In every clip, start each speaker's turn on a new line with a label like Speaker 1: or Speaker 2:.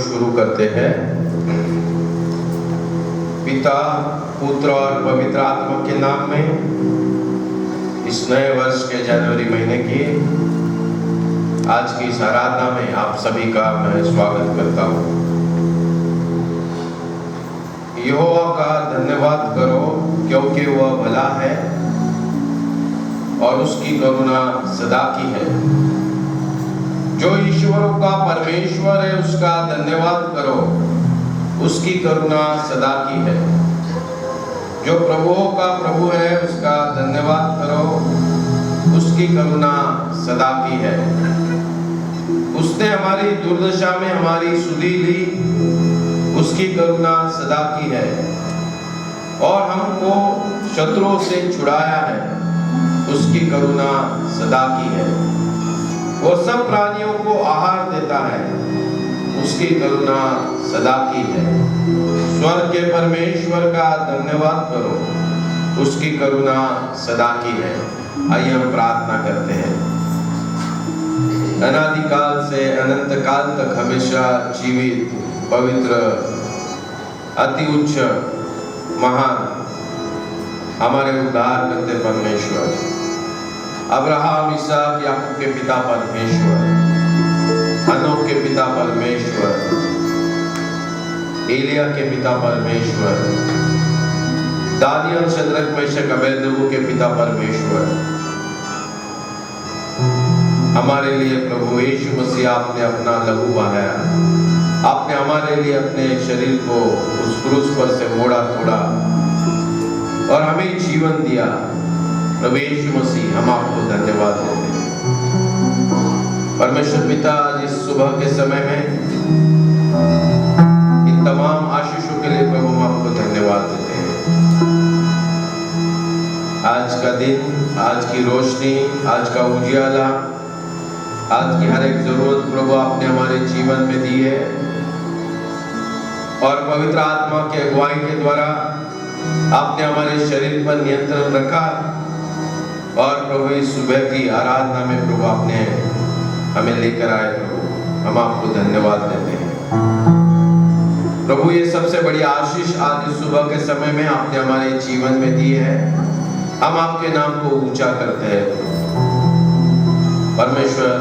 Speaker 1: शुरू करते हैं। पिता, पुत्र और पवित्र आत्मा के नाम में इस नए वर्ष के जनवरी महीने की आज की इस आराधना में आप सभी का मैं स्वागत करता हूँ। यहोवा का धन्यवाद करो क्योंकि वह भला है और उसकी करुणा सदा की है। जो ईश्वरों का परमेश्वर है उसका धन्यवाद करो, उसकी करुणा सदा की है। जो प्रभुओं का प्रभु है उसका धन्यवाद करो, उसकी करुणा सदा की है। उसने हमारी दुर्दशा में हमारी सुधि ली, उसकी करुणा सदा की है। और हमको शत्रुओं से छुड़ाया है, उसकी करुणा सदा की है। वो सब प्राणियों को आहार देता है, उसकी करुणा सदा की है। स्वर्ग के परमेश्वर का धन्यवाद करो, उसकी करुणा सदा की है। आइए हम प्रार्थना करते हैं। अनादिकाल से अनंत काल तक हमेशा जीवित, पवित्र, अति उच्च, महान हमारे उद्धार करते परमेश्वर, अब्राहम, इसहाक, याकूब के पिता परमेश्वर, हनोक के पिता परमेश्वर, एलिया के पिता परमेश्वर, दानियल, शद्रक, मेशक, अबेदनगो के पिता परमेश्वर, हमारे लिए प्रभु यीशु मसीह आपने अपना लहू बहाया, आपने हमारे लिए अपने शरीर को उस क्रूस पर से मोड़ा तोड़ा और हमें जीवन दिया। प्रभु यीशु मसीह, हम आपको धन्यवाद देते हैं। परमेश्वर पिता, आज इस सुबह के समय में इन तमाम आशीषों के लिए प्रभु हम आपको धन्यवाद देते हैं। आज का दिन, आज की रोशनी, आज का उजियाला, आज की हर एक जरूरत प्रभु आपने हमारे जीवन में दी है और पवित्र आत्मा की अगुवाई के द्वारा आपने हमारे शरीर पर नियंत्रण रखा। और प्रभु इस सुबह की आराधना में प्रभु आपने हमें लेकर आए। प्रभु हम आपको धन्यवाद देते हैं। प्रभु ये सबसे बड़ी आशीष आज इस सुबह के समय में आपने हमारे जीवन में दी है, हम आपके नाम को ऊंचा करते हैं। परमेश्वर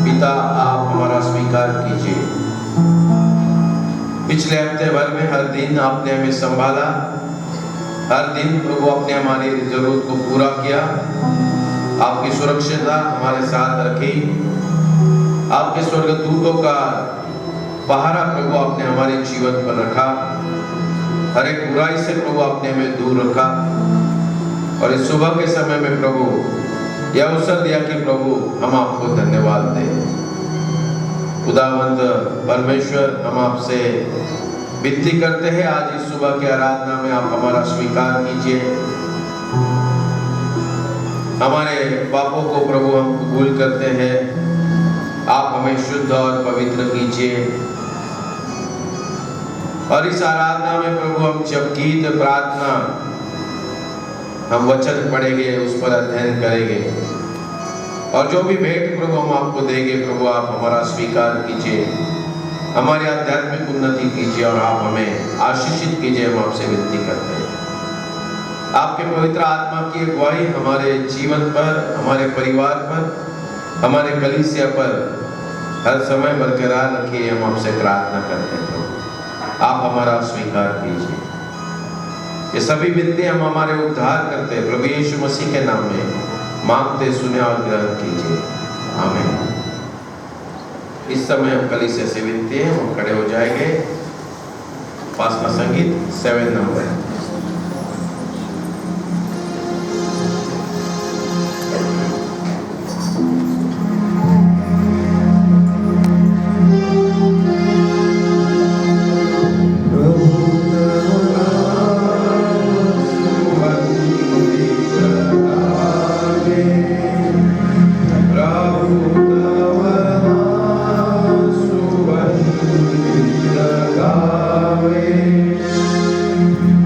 Speaker 1: पिता, आप हमारा स्वीकार कीजिए। पिछले हफ्ते भर में हर दिन आपने हमें संभाला, हर दिन प्रभु आपने हमारी जरूरत को पूरा किया। आपकी सुरक्षितता हमारे साथ रखी, आपके स्वर्गदूतों का पहरा प्रभु आपने हमारे जीवन पर रखा। हर एक बुराई से प्रभु आपने हमें दूर रखा। और इस सुबह के समय में प्रभु यह अवसर दिया कि प्रभु हम आपको धन्यवाद दें। खुदावंद परमेश्वर, हम आपसे विनती करते हैं आज इस सुबह की आराधना में आप हमारा स्वीकार कीजिए। हमारे पापों को प्रभु हम कबूल करते हैं, आप हमें शुद्ध और पवित्र कीजिए। और इस आराधना में प्रभु हम जब गीत, प्रार्थना, हम वचन पढ़ेंगे, उस पर अध्ययन करेंगे और जो भी भेंट प्रभु हम आपको देंगे, प्रभु आप हमारा स्वीकार कीजिए, हमारी आध्यात्मिक उन्नति कीजिए और आप हमें आशीषित कीजिए। हम आपसे विनती करते हैं, आपके पवित्र आत्मा की अगुवाई हमारे जीवन पर, हमारे परिवार पर, हमारे कलीसिया पर हर समय बरकरार रखिए। हम आपसे प्रार्थना करते हैं, आप हमारा स्वीकार कीजिए। ये सभी विनती हम हमारे उद्धार करते हैं प्रभु यीशु मसीह के नाम में मांगते, सुने और ग्रहण कीजिए। आमीन। इस समय हम कलीसिया से विनती है, हम खड़े हो जाएंगे। पासना संगीत 7 नंबर।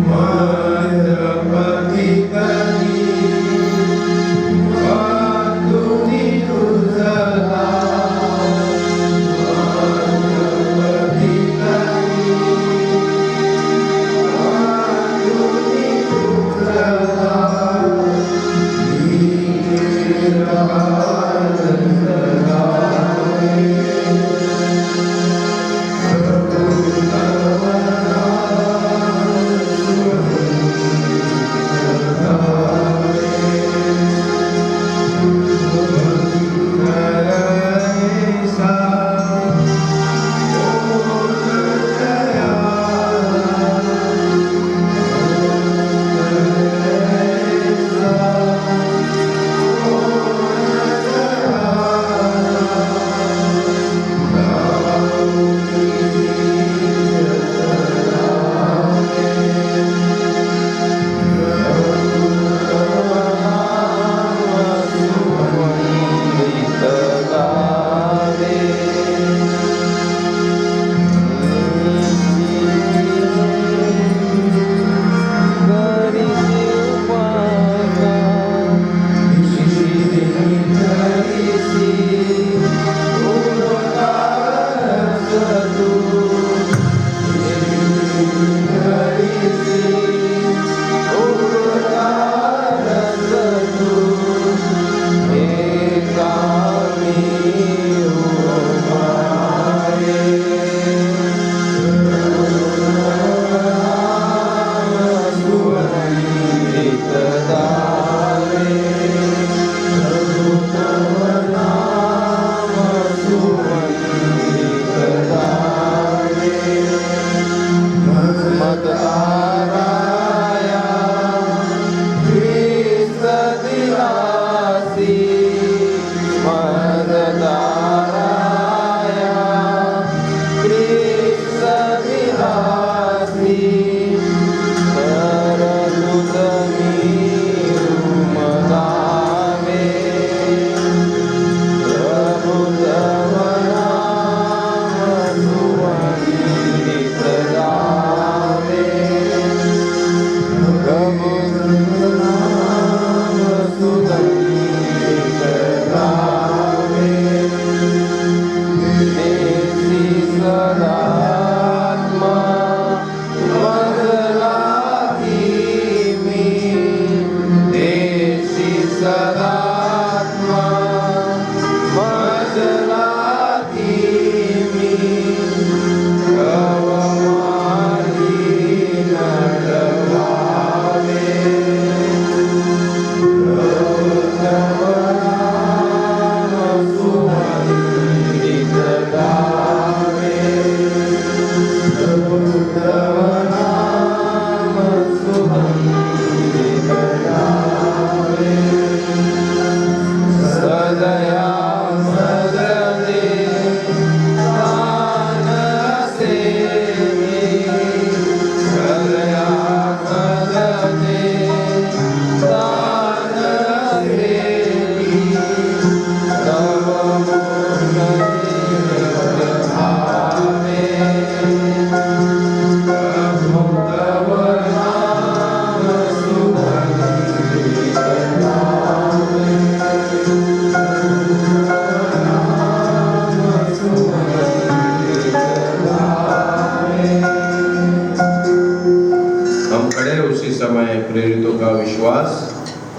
Speaker 2: Amen.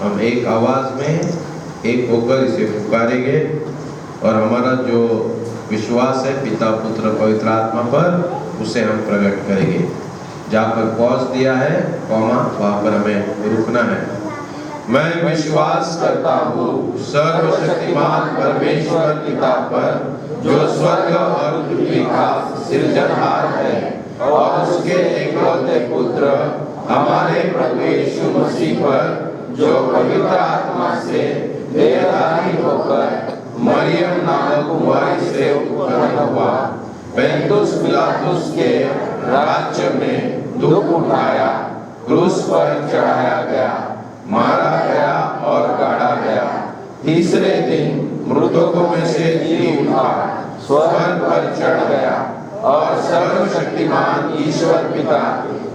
Speaker 1: हम एक आवाज में एक होकर इसे पुकारेंगे और हमारा जो विश्वास है पिता पुत्र पवित्र आत्मा पर उसे हम प्रकट करेंगे। जहाँ पर पॉज दिया है कॉमा वहाँ पर हमें रुकना है। मैं विश्वास करता हूँ सर्वशक्तिमान परमेश्वर पिता पर जो स्वर्ग और पृथ्वी का सृजनहार है और उसके एकलौते पुत्र हमारे प्रभु यीशु मसीह पर जो पवित्र आत्मा से देहधारी होकर मरियम नामक कुमारी से उत्पन्न हुआ, पेंतुस पिलातुस के राज्य में दुख उठाया, क्रूस पर चढ़ाया गया, मारा गया और गाड़ा गया, तीसरे दिन मृतकों में से जी उठा, स्वर्ग पर चढ़ गया और सर्वशक्तिमान ईश्वर पिता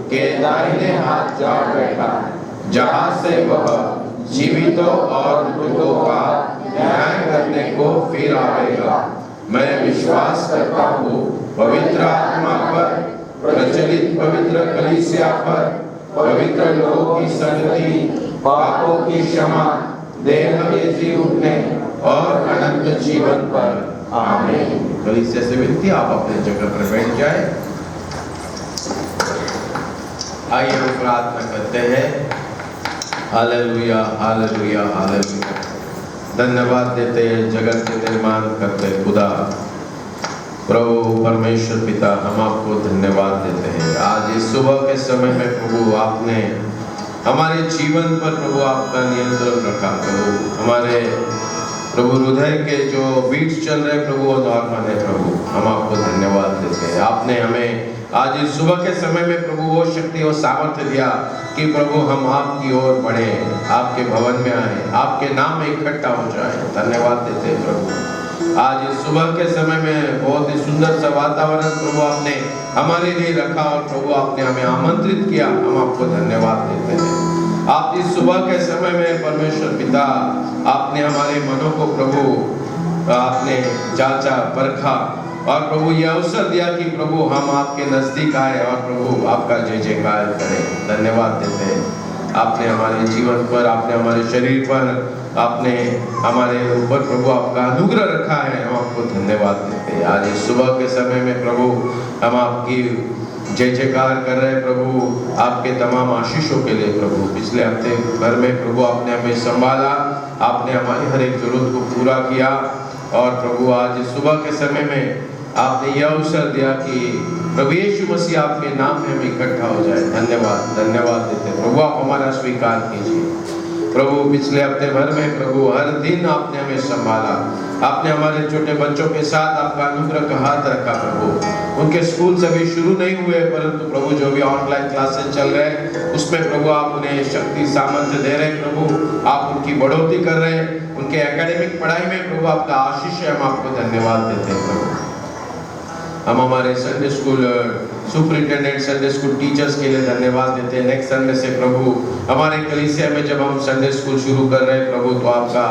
Speaker 1: के दाहिने हाथ जा बैठा, जहाँ से वह जीवितों और मृतों का न्याय करने को फिर आएगा। मैं विश्वास करता हूँ पवित्र आत्मा पर, प्रचलित पवित्र कलीसिया पर, पवित्र लोगों की संगति, पापों की क्षमा, देह के जी उठने और अनंत जीवन पर। आमीन। कलीसिया से विनती आप अपने जगह पर बैठ जाए। आइए हम प्रार्थना करते हैं। Hallelujah hallelujah hallelujah. धन्यवाद देते हैं जगत के निर्माण करते खुदा प्रभु परमेश्वर पिता, हम आपको धन्यवाद देते हैं। आज इस सुबह के समय में प्रभु आपने हमारे जीवन पर प्रभु आपका नियंत्रण रखा। प्रभु हमारे प्रभु हृदय के जो बीट्स चल रहे प्रभु वो नॉर्मल है। प्रभु हम आपको धन्यवाद देते हैं। आपने हमें आज इस सुबह के समय में प्रभु वो शक्ति और सामर्थ्य दिया कि प्रभु हम आपकी ओर बढ़े, आपके भवन में आए, आपके नाम में इकट्ठा हो जाए। धन्यवाद देते हैं प्रभु। आज इस सुबह के समय में बहुत ही सुंदर सा वातावरण प्रभु आपने हमारे लिए रखा और प्रभु आपने हमें आमंत्रित किया। हम आपको धन्यवाद देते हैं। आप इस सुबह के समय में परमेश्वर पिता आपने हमारे मनों को प्रभु आपने जांचा परखा और प्रभु यह अवसर दिया कि प्रभु हम आपके नजदीक आए और प्रभु आपका जय जयकार करें। धन्यवाद देते हैं। आपने हमारे जीवन पर, आपने हमारे शरीर पर, आपने हमारे ऊपर प्रभु आपका अनुग्रह रखा है। हम आपको धन्यवाद देते हैं। आज इस सुबह के समय में प्रभु हम आपकी जय जयकार कर रहे हैं प्रभु आपके तमाम आशीषों के लिए। प्रभु पिछले हफ्ते भर में प्रभु आपने हमें संभाला, आपने हमारी हर एक जरूरत को पूरा किया और प्रभु आज इस सुबह के समय में आपने यह अवसर दिया कि प्रभु यीशु मसीह आपके नाम में हम इकट्ठा हो जाए। धन्यवाद धन्यवाद देते हैं प्रभु। आप हमारा स्वीकार कीजिए प्रभु। पिछले हफ्ते भर में प्रभु हर दिन आपने हमें संभाला, आपने हमारे छोटे बच्चों के साथ आपका अनुग्रह का हाथ रखा प्रभु। उनके स्कूल अभी शुरू नहीं हुए परंतु प्रभु जो भी ऑनलाइन क्लासेस चल रहे हैं उसमें प्रभु आप उन्हें शक्ति सामर्थ्य दे रहे हैं प्रभु। आप उनकी बढ़ोतरी कर रहे हैं, उनके एकेडमिक पढ़ाई में प्रभु आपका आशीष है। हम आपको धन्यवाद देते हैं प्रभु। हम हमारे Sunday school superintendent, Sunday school teachers के लिए धन्यवाद देते हैं। नेक्स्ट संडे से प्रभु हमारे कलीसिया में जब हम संडे स्कूल शुरू कर रहे हैं प्रभु तो आपका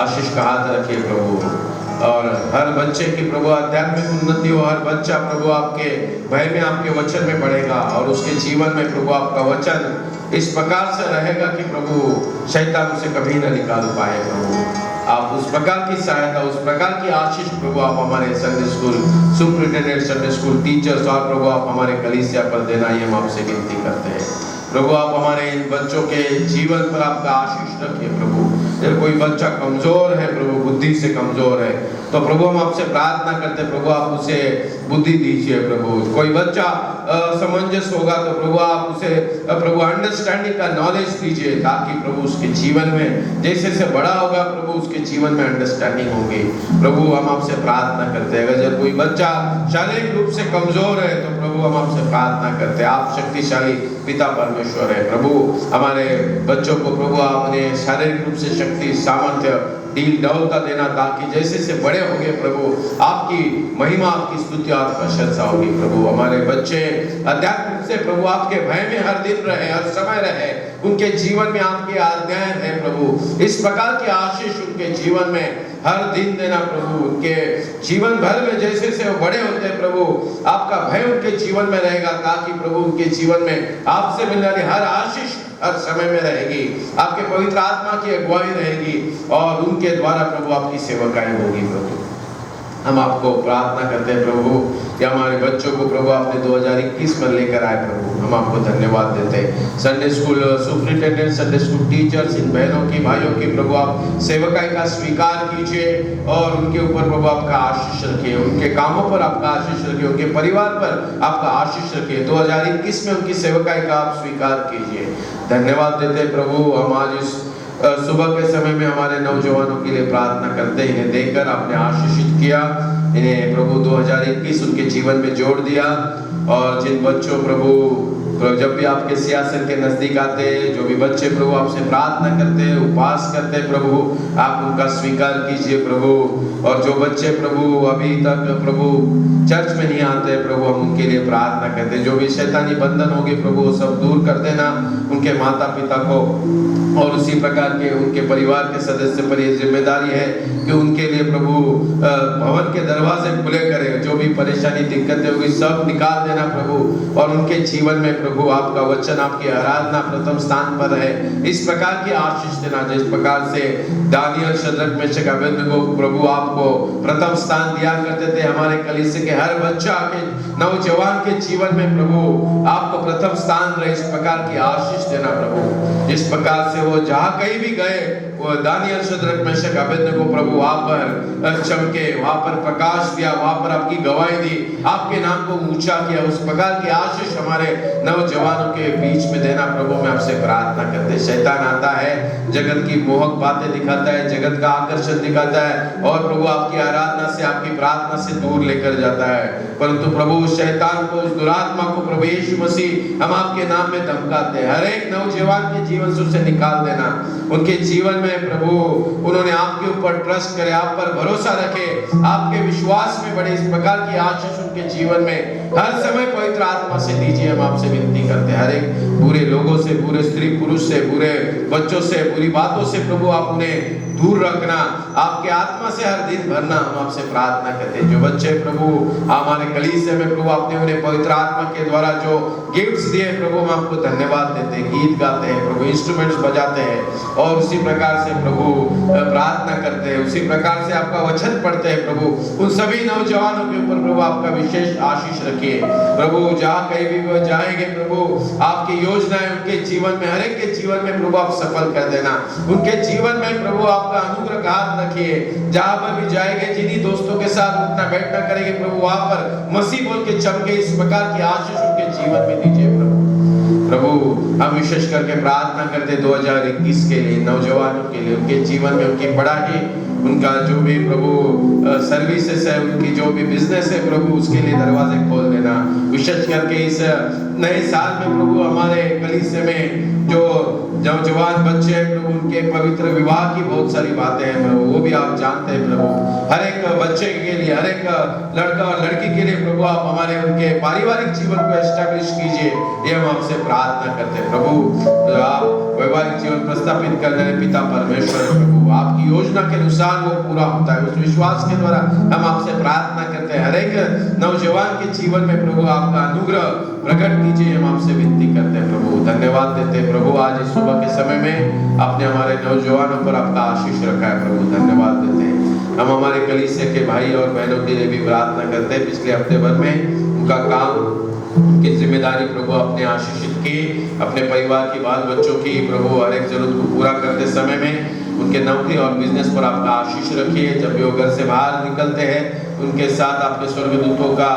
Speaker 1: आशीष का हाथ रखिए प्रभु। और हर बच्चे की प्रभु आध्यात्मिक उन्नति हो, हर बच्चा प्रभु आपके भय में आपके वचन में बढ़ेगा और उसके जीवन में प्रभु आपका वचन इस प्रकार से रहेगा कि प्रभु शैतान उसे कभी न निकाल पाए। प्रभु आप उस प्रकार की सहायता, उस प्रकार की आशीष प्रभु आप हमारे Sunday school superintendent, Sunday school teachers और प्रभु आप हमारे कलीसिया पर देना, ये हम आपसे विनती करते हैं प्रभु। आप हमारे इन बच्चों के जीवन पर आपका आशीष रखिए प्रभु। अगर कोई बच्चा कमजोर है प्रभु, बुद्धि से कमजोर है तो प्रभु हम आपसे प्रार्थना करते हैं प्रभु आप उसे बुद्धि दीजिए प्रभु। कोई बच्चा समंजस होगा तो प्रभु आप उसे प्रभु अंडरस्टैंडिंग का नॉलेज दीजिए ताकि प्रभु उसके जीवन में जैसे जैसे बड़ा होगा प्रभु उसके जीवन में अंडरस्टैंडिंग होगी। प्रभु हम आपसे प्रार्थना करते हैं अगर जब कोई बच्चा शारीरिक रूप से कमजोर है तो प्रभु हम आपसे प्रार्थना करते हैं। आप शक्तिशाली पिता परमेश्वर है प्रभु। हमारे बच्चों को प्रभु आपने शारीरिक रूप से शक्ति सामर्थ्य डील डौलता देना ताकि जैसे से बड़े होंगे प्रभु आपकी महिमा, आपकी स्तुति और प्रशंसा होगी प्रभु। हमारे बच्चे अध्यात्म से प्रभु आपके भय में हर दिन रहे, हर समय रहे, उनके जीवन में आपकी आज्ञाएं हैं प्रभु। इस प्रकार की आशीष उनके जीवन में हर दिन देना प्रभु। उनके जीवन भर में जैसे से वो बड़े होते हैं प्रभु आपका भय उनके जीवन में रहेगा ताकि प्रभु उनके जीवन में आपसे मिलने वाली हर आशीष हर समय में रहेगी, आपके पवित्र आत्मा की अगुवाई रहेगी और उनके द्वारा प्रभु आपकी सेवकाई होगी। प्रभु हम आपको प्रार्थना करते हैं प्रभु कि हमारे बच्चों को प्रभु आपने 2021 में लेकर आए प्रभु, हम आपको धन्यवाद देते हैं। Sunday school superintendent, Sunday school teachers, इन बहनों की भाइयों की प्रभु आप सेवकाई का स्वीकार कीजिए और उनके ऊपर प्रभु आपका आशीष रखिए, उनके कामों पर आपका आशीष रखिए, उनके परिवार पर आपका आशीष रखिए। 2021 में उनकी सेवकाई का आप स्वीकार कीजिए। धन्यवाद देते हैं प्रभु। हम आज इस सुबह के समय में हमारे नौजवानों के लिए प्रार्थना करते हैं, इन्हें देकर आपने आशीषित किया, इन्हें प्रभु 2021 उनके जीवन में जोड़ दिया। और जिन बच्चों प्रभु जब भी आपके सियासत के नजदीक आते हैं, जो भी बच्चे प्रभु आपसे प्रार्थना करते हैं, उपवास करते हैं प्रभु, आप उनका स्वीकार कीजिए प्रभु। और जो बच्चे प्रभु अभी तक प्रभु चर्च में नहीं आते प्रभु, हम उनके लिए प्रार्थना करते हैं। जो भी शैतानी बंधन होंगे प्रभु वो सब दूर कर देना उनके माता पिता को, और उसी प्रकार के उनके परिवार के सदस्य पर ये जिम्मेदारी है कि उनके लिए प्रभु भवन के दरवाजे खुले करें। जो भी परेशानी दिक्कतें होगी सब निकाल देना प्रभु, और उनके जीवन में प्रभु आपका वचन, आपकी आराधना प्रथम स्थान पर है। इस प्रकार की आशीष देना जिस प्रकार से दानियल, शद्रक, मेशक, अबेदनगो प्रभु आपको प्रथम स्थान दिया करते थे। हमारे कलीसिया के हर बच्चा के नौजवान के जीवन में प्रभु आपको प्रथम स्थान रहे, इस प्रकार की आशीष देना प्रभु। जिस प्रकार से वो जहाँ कहीं भी गए, वो दानियल, शद्रक, मेशक, अबेदनगो प्रभु वहाँ पर चमके, वहाँ पर प्रकाश दिया, वहाँ पर आपकी गवाही दी, आपके नाम को ऊंचा किया। उस प्रकार की आशीष हमारे नौजवानों के बीच में देना प्रभु, मैं आपसे प्रार्थना करते हैं। शैतान आता है, जगत की मोहक बातें दिखाता है, जगत का आकर्षण दिखाता है और प्रभु आपकी आराधना से, आपकी प्रार्थना से दूर लेकर जाता है। परंतु प्रभु शैतान को, उस दुरात्मा को प्रभु यीशु मसीह हम आपके नाम में धमकाते हैं। हर एक नौजवान के जीवन से उसे निकाल देना। उनके जीवन में प्रभु उन्होंने आपके ऊपर ट्रस्ट करे, आप पर भरोसा रखे, आपके विश्वास में बढ़े। इस प्रकार की आशीष उनके जीवन में हर समय पवित्र आत्मा से दीजिए, हम आपसे विनती करते हैं। हर एक बुरे लोगों से, बुरे स्त्री पुरुष से, बुरे बच्चों से, बुरी बातों से प्रभु आप उन्हें दूर रखना, आपके आत्मा से हर दिन भरना, हम आपसे प्रार्थना करते हैं। जो बच्चे प्रभु हमारे कलीसिया में प्रभु आपने उन्हें पवित्र आत्मा के द्वारा जो गिफ्ट्स दिए प्रभु, हम आपको धन्यवाद देते हैं। गीत गाते हैं प्रभु, इंस्ट्रूमेंट्स बजाते हैं और उसी प्रकार से प्रभु प्रार्थना करते हैं, उसी प्रकार से आपका वचन पढ़ते हैं प्रभु। उन सभी नौजवानों के ऊपर प्रभु आपका विशेष आशीष रखिए प्रभु। जहाँ कहीं भी वो जाएंगे प्रभु, आपकी योजनाएं उनके जीवन में, हर एक के जीवन में प्रभु आप सफल कर देना। उनके जीवन में प्रभु आपका अनुग्रह का हाथ रखिए। जहाँ पर भी जाएंगे, जिन्हीं दोस्तों के साथ उठना बैठना करेंगे प्रभु, वहाँ पर मसीह बोल के चमके, इस प्रकार की आशीष उनके जीवन में दीजिए प्रभु। प्रभु हम विशेष करके प्रार्थना करते 2021 के लिए, नौजवानों के लिए, उनके जीवन में उनकी पढ़ाई, उनका जो भी प्रभु सर्विसेज है, उनकी जो भी बिजनेस है प्रभु, उसके लिए दरवाजे खोल देना। विशेष करके इस नए साल में प्रभु हमारे कलीसिया में जो नौजवान बच्चे हैं प्रभु, उनके पवित्र विवाह की बहुत सारी बातें हैं प्रभु, वो भी आप जानते हैं प्रभु। हर एक बच्चे के लिए, हर एक लड़का और लड़की के लिए प्रभु आप हमारे उनके पारिवारिक जीवन को एस्टैब्लिश कीजिए, ये हम आपसे प्रार्थना करते हैं प्रभु। आप वैवाहिक जीवन प्रस्थापित करने वाले पिता परमेश्वर प्रभु, आपकी योजना के अनुसार वो पूरा होता है, उस विश्वास के द्वारा हम आपसे प्रार्थना करते हैं। हर एक नौजवान के जीवन में प्रभु आपका अनुग्रह प्रकट कीजिए, हम आपसे विनती करते हैं प्रभु। धन्यवाद देते हैं प्रभु, आज इस सुबह के समय में आपने हमारे नौजवानों पर आपका आशीष रखा है प्रभु, धन्यवाद देते हैं। हम हमारे कलीसिया के भाई और बहनों के लिए भी प्रार्थना करते हैं। पिछले हफ्ते भर में उनका काम की जिम्मेदारी प्रभु अपने आशीषित की, अपने परिवार की, बाल बच्चों की प्रभु हर एक जरूरत को पूरा करते समय में उनके नौकरी और बिजनेस पर आपका आशीष रखिए। जब भी वो घर से बाहर निकलते हैं, उनके साथ आपके स्वर्गदूतों का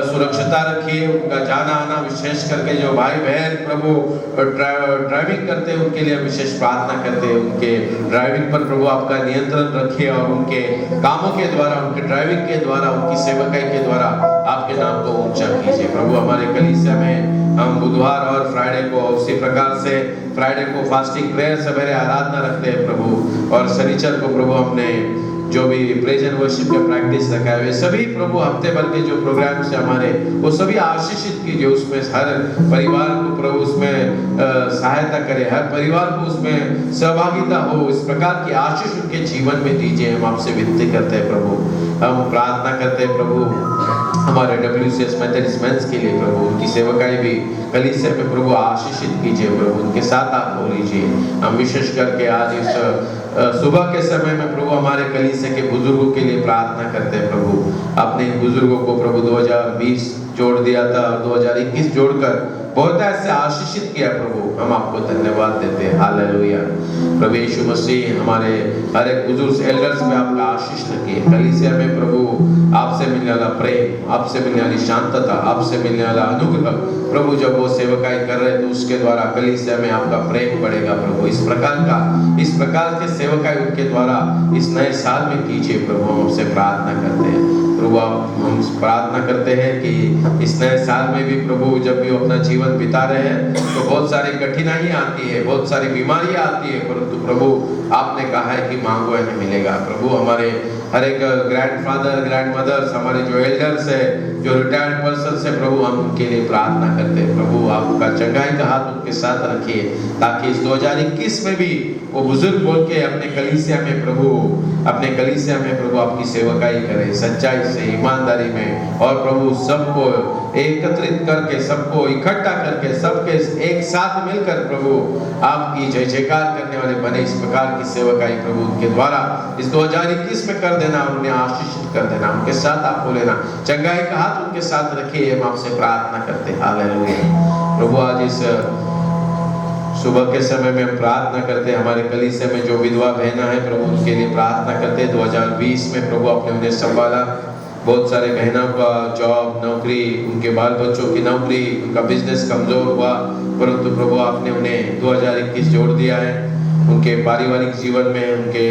Speaker 1: सुरक्षता रखिए, उनका जाना आना, विशेष करके जो भाई बहन प्रभु ड्राइविंग करते हैं उनके लिए विशेष प्रार्थना करते हैं। उनके ड्राइविंग पर प्रभु आपका नियंत्रण रखिए और उनके कामों के द्वारा, उनके ड्राइविंग के द्वारा, उनकी सेवकाई के द्वारा आपके नाम को ऊंचा कीजिए प्रभु। हमारे कलीसिया में हम बुधवार और फ्राइडे को, उसी प्रकार से फ्राइडे को फास्टिंग प्रेयर सवेरे आराधना रखते हैं प्रभु, और शनिचर को प्रभु हमने जो भी प्रेज एंड वर्शिप का प्रैक्टिस रखा है, वे सभी प्रभु हफ्ते भर के जो प्रोग्राम्स है हमारे, वो सभी आशीषित कीजिए। उसमें हर परिवार को प्रभु उसमें सहायता करे, हर परिवार को उसमें सहभागिता हो, इस प्रकार की आशीष उनके जीवन में दीजिए, हम आपसे विनती करते हैं प्रभु। हम प्रार्थना करते हैं प्रभु हमारे WCS मेथोडिस्ट मेंस के लिए प्रभु, उनकी सेवकाई भी कलीसिया में प्रभु आशीषित कीजिए प्रभु, उनके साथ आप हो लीजिए। हम विशेष करके आज इस सुबह के समय में प्रभु हमारे कलीसिया के बुजुर्गों के लिए प्रार्थना करते हैं प्रभु। अपने बुजुर्गों को प्रभु 2020 जोड़ दिया था और 2021 जोड़कर बहुत ऐसे आशीषित किया प्रभु, हम आपको धन्यवाद देते हैं। हालेलुया। प्रभु यीशु मसीह हमारे हर एक बुजुर्ग एल्डर्स में आपका आशीष रखिए। कलीसिया में प्रभु आपसे मिलने वाला प्रेम, आपसे मिलने वाली शांतता, आपसे मिलने वाला अनुग्रह प्रभु, जब वो सेवकाई कर रहे तो उसके द्वारा कलीसिया में आपका प्रेम बढ़ेगा प्रभु। इस प्रकार के सेवकाई उनके द्वारा इस नए साल में कीजिए प्रभु, हम आपसे प्रार्थना करते हैं प्रभु। हम प्रार्थना करते हैं कि इस नए साल में भी प्रभु जब भी वो अपना जीवन बिता रहे हैं तो बहुत सारी कठिनाइयाँ आती है, बहुत सारी बीमारियाँ आती है, परंतु प्रभु आपने कहा है कि मांगो हमें मिलेगा प्रभु। हमारे हर एक ग्रैंडफादर, ग्रैंडमदर्स, हमारे जो एल्डर्स है, जो रिटायर्ड पर्सन है प्रभु, हम उनके लिए प्रार्थना करते हैं प्रभु। आपका चंगाई का हाथ उनके साथ रखिए ताकि इस 2021 में भी वो बुजुर्ग बोल के अपने कलीसिया में प्रभु आपकी सेवकाई करें सच्चाई से, ईमानदारी में, और प्रभु सबको एकत्रित करके, सबको इकट्ठा करके, सबके एक साथ मिलकर प्रभु आपकी जय जयकार करने वाले बने। इस प्रकार की सेवकाई प्रभु उनके द्वारा इस 2021 में कर देना, उन्हें आशीषित कर देना, उनके साथ आपको लेना, चंगाई का हाथ उनके साथ रखिए, हम आपसे प्रार्थना करते हैं। हालेलुया। प्रभु आज इस सुबह के समय में हम प्रार्थना करते हैं, हमारे कलीसिया में जो विधवा बहना है प्रभु उनके लिए प्रार्थना करते हैं। 2020 में प्रभु आपने उन्हें संभाला, बहुत सारे बहनों का जॉब, नौकरी, उनके बाल बच्चों की नौकरी, उनका बिजनेस कमजोर हुआ, परंतु प्रभु आपने उन्हें 2021 जोड़ दिया है। उनके पारिवारिक जीवन में, उनके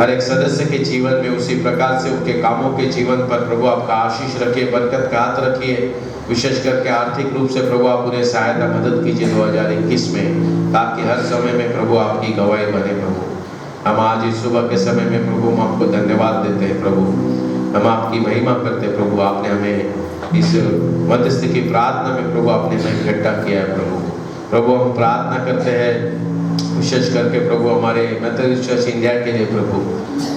Speaker 1: हर एक सदस्य के जीवन में, उसी प्रकार से उनके कामों के जीवन पर प्रभु आपका आशीष रखिए, बरकत का हाथ रखिए। विशेष करके आर्थिक रूप से प्रभु आप उन्हें सहायता मदद कीजिए 2021 में, ताकि हर समय में प्रभु आपकी गवाही बने प्रभु। हम आज इस सुबह के समय में प्रभु हम आपको धन्यवाद देते हैं प्रभु, हम आपकी महिमा करते हैं प्रभु। आपने हमें इस मध्यस्थ की प्रार्थना में प्रभु आपने हमें इकट्ठा किया है प्रभु। हम प्रार्थना करते हैं विशेष करके प्रभु हमारे मेथोडिस्ट चर्च इंडिया के लिए प्रभु,